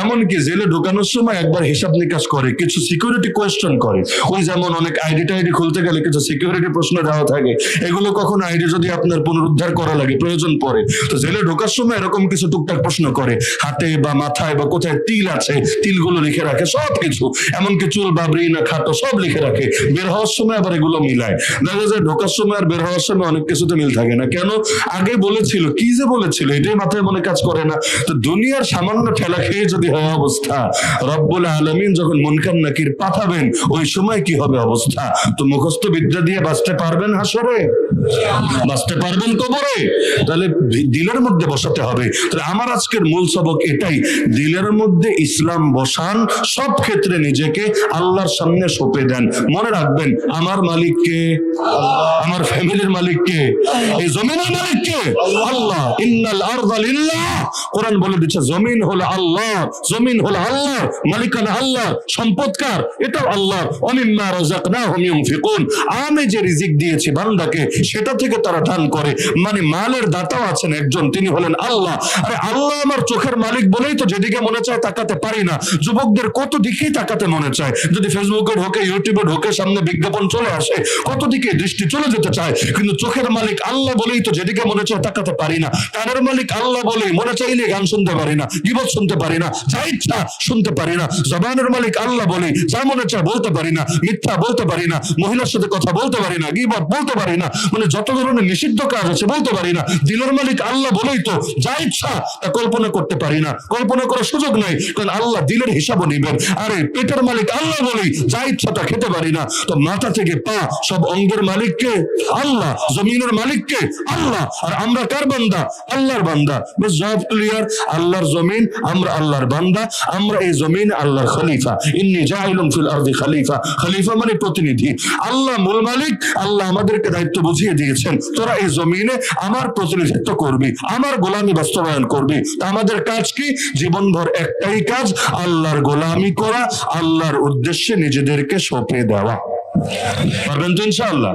এমনকি জেলে ঢোকানোর সময় একবার হিসাব নিকাশ করে, কিছু সিকিউরিটি কোয়েশ্চেন করে। ওই যেমন অনেক আইডি টাইডি খুলতে গেলে কিছু সিকিউরিটি প্রশ্ন দেওয়া থাকে, এগুলো কখন আইডি যদি আপনার পুনরুদ্ধার করা লাগে, প্রয়োজন পড়ে, তো জেলে ঢোকার সময় এরকম কিছু টুকটাক প্রশ্ন করে, হাতে বা মাথায় বা কোথায় তিল আছে তিলগুলো লিখে রাখে, সবকিছু, এমনকি চুল বাবরি না খাটো সব লিখে রাখে। বের হওয়ার সময় আবার এগুলো মিলায়, দেখা যায় ঢোকার সময় আর বের হওয়ার সময় অনেক কিছুতে মিল থাকে না। কেন? আগে বলেছিল, কি যে বলেছিল এটাই মাথায় মনে কাজ করে না। তো দুনিয়ার সামান্য ঠেলা খেয়ে যদি হয় অবস্থা, রব্বুল আলামিন যখন মুনকার নাকির পাঠাবেন ওই সময় কি হবে অবস্থা? তো মুখস্থ বিদ্যা দিয়ে বাঁচতে পারবেন হাসরে, বাঁচতে পারবেন কবরে? তাহলে দিলের মধ্যে বসাতে হবে। তাহলে আমার আজকের মূল সবক এটাই, দিলের মধ্যে ইসলাম বসান, সব ক্ষেত্রে নিজেকে আল্লাহর সামনে সঁপে দেন। মনে রাখবেন আমার মালিক কে? আমার ফ্যামিলির মালিক কে? এই জমিনের মালিক কে? আল্লাহ। ইন্নাল আরদা লিল্লাহ, কোরআন বলে দিচ্ছে জমিন হলো আল্লাহ, জমিন হলো আল্লাহ, মালিকানা আল্লাহ, সম্পদকার এটাও আল্লাহ। ওয়া মিম্মা রাযাকনাহুম ইউনফিকুন, আমি যে রিজিক দিয়েছি বান্দাকে সেটা থেকে তারা দান করে। মানে মালের দাতাও আছেন একজন, তিনি হলেন আল্লাহ। আরে আল্লাহ আমার চোখের মালিক বলেই তো যেদিকে মনে চায় তাকাতে পারি না। যুবকদের কত দিকেই তাকাতে মনে চায়, যদি ফেসবুকে ঢোকে, ইউটিউবে ঢোকে, সামনে বিজ্ঞাপন চলে আসে, কত দিকে দৃষ্টি চলে যেতে চায়। কিন্তু চোখের মালিক আল্লাহ বলেই তো যেদিকে মনে চায় তাকাতে পারি না। কানের মালিক আল্লাহ বলেই মনে চাইলে গান শুনতে পারি না, গীবত শুনতে পারি না, যা ইচ্ছা শুনতে পারি না। জবানের মালিক আল্লাহ বলেই যা মনে চায় বলতে পারি না, মিথ্যা বলতে পারি না, মহিলার সাথে কথা বলতে পারি না, গীবত বলতে পারি না, মানে যত ধরনের নিষিদ্ধ কাজ আছে বলতে পারি না। দিলের মালিক আল্লাহ বলেই তো যা ইচ্ছা তা কল্পনা করতে পারি না, কল্পনা করার সুযোগ নাই, কারণ আল্লাহ দিলের হিসাবও নিবেন। আরে পেটের মালিক আল্লাহ বলেই যা ইচ্ছা তা খেতে পারি না। তো মাথা থেকে পা সব অঙ্গের মালিককে আল্লাহ, জমিনের মালিককে আল্লাহ, আর আমরা কার বান্দা? আল্লাহর বান্দা। বেশ জবাব ক্লিয়ার। আল্লাহর জমিন, আমরা আল্লাহর বান্দা, আমরা এই জমিন আল্লাহর খলিফা। ইন্নী জাইলুন ফিল আরদি খলিফা। খলিফা মানে প্রতিনিধি। আল্লাহ মূল মালিক, আল্লাহ আমাদেরকে দায়িত্ব বুঝিয়ে দিয়েছেন, তোরা এই জমিনে আমার প্রতিনিধিত্ব করবি, আমার গোলামি বাস্তবায়ন করবি। তা আমাদের কাজ কি? জীবনভর একটাই কাজ, আল্লাহর গোলামি করা, আল্লাহর উদ্দেশ্যে নিজেদেরকে সঁপে দেওয়া। পারবেন তো ইনশাআল্লাহ?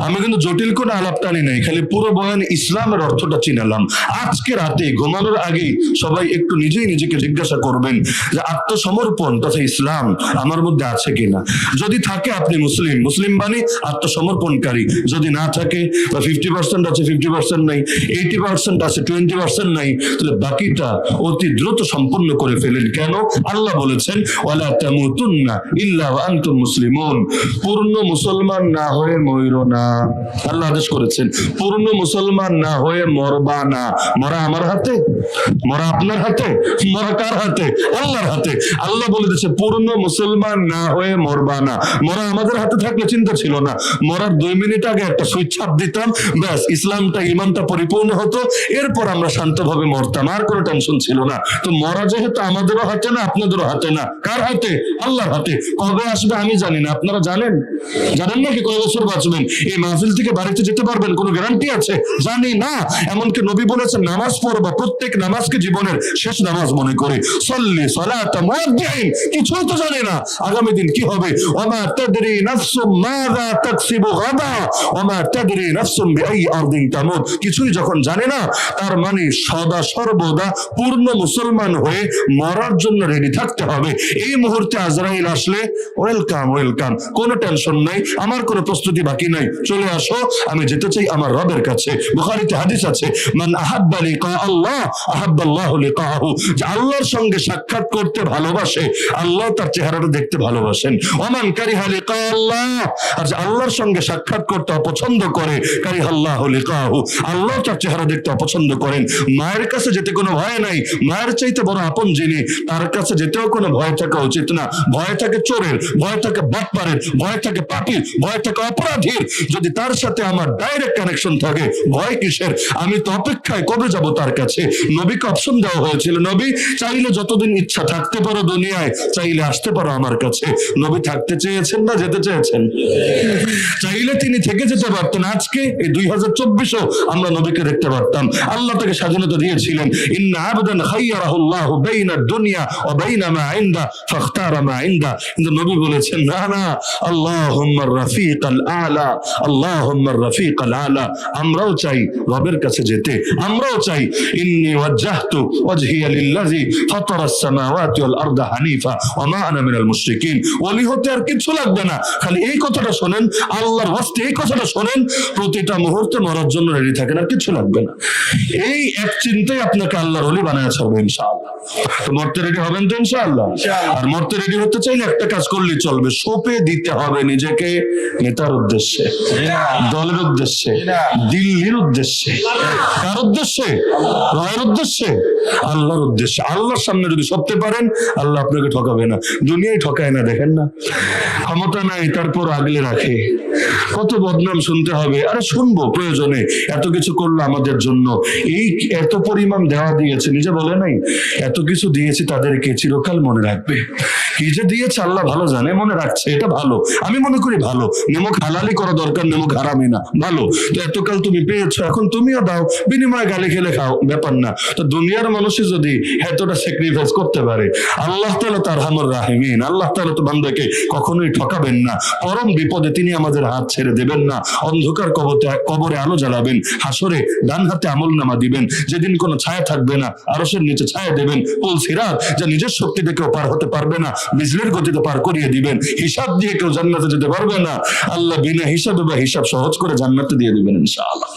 আমি কিন্তু জটিল কোনো আলাপ টানি নাই, খালি পুরো বয়ান ইসলামের অর্থটা চিনালাম। আজকে রাতে ঘুমানোর আগে সবাই একটু নিজেই নিজেকে জিজ্ঞাসা করবেন যে আত্মসমর্পণ তথা ইসলাম আমার মধ্যে আছে কিনা। যদি থাকে আপনি মুসলিম, মুসলিম বাণী আত্মসমর্পণকারী। যদি না থাকে, বা 50% আছে 50% নাই, 80% আছে 20% নাই, তাহলে বাকিটা অতি দ্রুত সম্পন্ন করে ফেলেন। কেন? আল্লাহ বলেছেন ওয়ালা তামুতুন্না ইল্লা ওয়া আনতুম মুসলিমুন। পূর্ণ মুসলমান না হয়ে মরো না। আল্লাহ আদেশ করেছেন পূর্ণ মুসলমান না হয়ে মরবা না। মরা আমার হাতে, মরা আপনার হাতে, মরা কার হাতে? আল্লাহর হাতে। আল্লাহ বলে দিয়েছে পূর্ণ মুসলমান না হয়ে মরবা না। মরা আমাদের হাতে থাকলে চিন্তা ছিল না, মরার 2 মিনিট আগে একটা সুইচ চাপ দিতাম, ব্যাস ইসলামটা ইমানটা পরিপূর্ণ হতো, এরপর আমরা শান্তভাবে মরতাম, আর কোনো টেনশন ছিল না। তো মরা যেহেতু আমাদেরও হাতে না, আপনাদেরও হাতে না, কার হাতে? আল্লাহর হাতে। কবে আসবে আমি জানি না, আপনারা জানেন? জানেন নাকি কয় বছর বাঁচবেন? এই মাহফিল থেকে বাড়িতে যেতে পারবেন কোনো গ্যারান্টি আছে? জানি না। এমনকি নবী বলেছেন নামাজ পড়বা, প্রত্যেক নামাজকে জীবনের শেষ নামাজ মনে করে। সল্লি সালাতা মুআদ্দিন। কিছুই তো জানি না আগামী দিন কি হবে। ওয়ামা তাদরি নাফসুম মাযা তাকসিবু গাদা ওয়ামা তাদরি নাফসুম বিআই আরদিন তামুত। কিছুই যখন জানে না, তার মানে সদা সর্বদা পূর্ণ মুসলমান হয়ে মরার জন্য রেডি থাকতে হবে। এই মুহূর্তে আজরাইল আসলে ওয়েলকাম ওয়েলকাম, কোনো টেনশন নাই, আমার কোনো প্রস্তুতি বাকি নাই, চলে আসো, আমি যেতে চাই আমার রবের কাছে। বুখারীতে হাদিস আছে মান আহাব্বা লিকা আল্লাহ আহাব্বাল্লাহু লিকাহু। যে আল্লাহর সঙ্গে সাক্ষাৎ করতে ভালোবাসে, আল্লাহ তার চেহারাটা দেখতে ভালোবাসেন। ওমান কারিহা লিকা আল্লাহ, আর যে আল্লাহর সঙ্গে সাক্ষাৎ করতে অপছন্দ করে, কারিহাল্লাহু লিকাহু, আল্লাহ তার চেহারা দেখতে অপছন্দ করেন। মায়ের কাছে যেতে কোনো ভয় নাই, মায়ের চাইতে বড় আপন যিনি, তার কাছে যেতেও কোনো ভয় থাকা উচিত না। ভয় থাকে চোরের, ভয় থাকে বাটপারের, ভয় থাকে পাপীর, ভয় থাকে অপরাধীর। যদি তার সাথে আমার ডাইরেক্ট কানেকশন থাকে, ভয় কিসের? আমি তো অপেক্ষায় কবে যাব তার কাছে। নবীকে অপশন দেওয়া হয়েছিল, নবী চাইলে যতদিন ইচ্ছা থাকতে পারো দুনিয়ায়, চাইলে আসতে পারো আমার কাছে। নবী থাকতে চেয়েছেন না যেতে চেয়েছেন? চাইলে তিনি থেকে যেতে পারতেন। আজকে এই 2024-ও আমরা নবীকে দেখতে পারতাম। আল্লাহ তাকে স্বাধীনতা দিয়েছিলেন। ইন্না আবদান খায়্যারাহুল্লাহু বাইনা দুনিয়া ওয়া বাইনা মা ইনদা ফাখতারা মা ইনদা। কিন্তু নবী বলেছেন না না, আল্লাহুম্মা রাফিকাল আলা, আল্লাহুম্মা রাফিকাল আলা। আমরাও চাই রবের কাছে যেতে, আমরাও চাই ইন্নী ওয়াজ্জাহতু ওয়াজহিয়া লিল্লাযী ফাতারাস সামাওয়াতি ওয়াল আরদা হানিফা ওয়া মা আনা মিনাল মুশরিকিন। ওলি হতে আর কিছু লাগবে না, খালি এই কথাটা শোনেন, আল্লাহর ওয়াস্তে এই কথাটা শোনেন, প্রতিটা মুহূর্তে মরার জন্য রেডি থাকেন, আর কিছু লাগবে না। এই এক চিন্তায় আপনাকে আল্লাহর ওলি বানায় ছাড়বে ইনশাআল্লাহ। তো মরতে রেডি হবেন তো ইনশাআল্লাহ? আর মরতে রেডি হতে চাইলে একটা কাজ করলেই চলবে, সঁপে দিতে হবে নিজেকে নেতার উদ্দেশ্যে, দলের উদ্দেশ্যে, দিল্লির উদ্দেশ্যে। কার উদ্দেশ্যে? রায়ের উদ্দেশ্যে, আল্লাহর উদ্দেশ্যে। আল্লাহর সামনে যদি সঁপতে পারেন, আল্লাহ আপনাকে ঠকাবে না। দুনিয়ায় ঠকায় না, দেখেন না, ক্ষমতা নাই তারপর আগলে রাখে। কত বদনাম শুনতে হবে, আরে শুনবো প্রয়োজনে, এত কিছু করলো আমাদের জন্য, এই এত পরিমাণ দেওয়া দিয়েছে, নিজে বলে নাই এত কিছু দিয়েছি তাদেরকে চিরকাল মনে রাখবে। কি যে দিয়েছে আল্লাহ ভালো জানে, মনে রাখছে, এটা ভালো। আমি মনে করি ভালো। নেমক হালালি করা দরকার, নেমক হারামি না, ভালো। তো এতকাল তুমি পেয়েছো, এখন তুমিও দাও, বিনিময়ে গালি খেলে খাও, ব্যাপার না। তো দুনিয়ার মানুষই যদি এতটা স্যাক্রিফাইস করতে পারে, আল্লাহ তাআলা তার আরহামুর রাহিমিন, আল্লাহ তাআলা তো বান্দাকে কখনোই ঠকাবেন না। পরম বিপদে তিনি আমাদের হাত ছেড়ে দেবেন না। অন্ধকার কবরে আলো জ্বালাবেন, হাসরে ডান হাতে আমলনামা দিবেন, যেদিন কোনো ছায়া থাকবে না, আরশের নিচে ছায়া দেবেন, পুল সিরাত যা নিজের শক্তি দিয়ে কেউ পার হতে পারবে না, বিজলির গতিতে পার করিয়ে দিবেন, হিসাব দিয়ে কেউ জান্নাতে যেতে পারবে না, আল্লাহ বিনা হিসাবে বা হিসাব সহজ করে জান্নাতে দিয়ে দিবেন ইনশাআল্লাহ।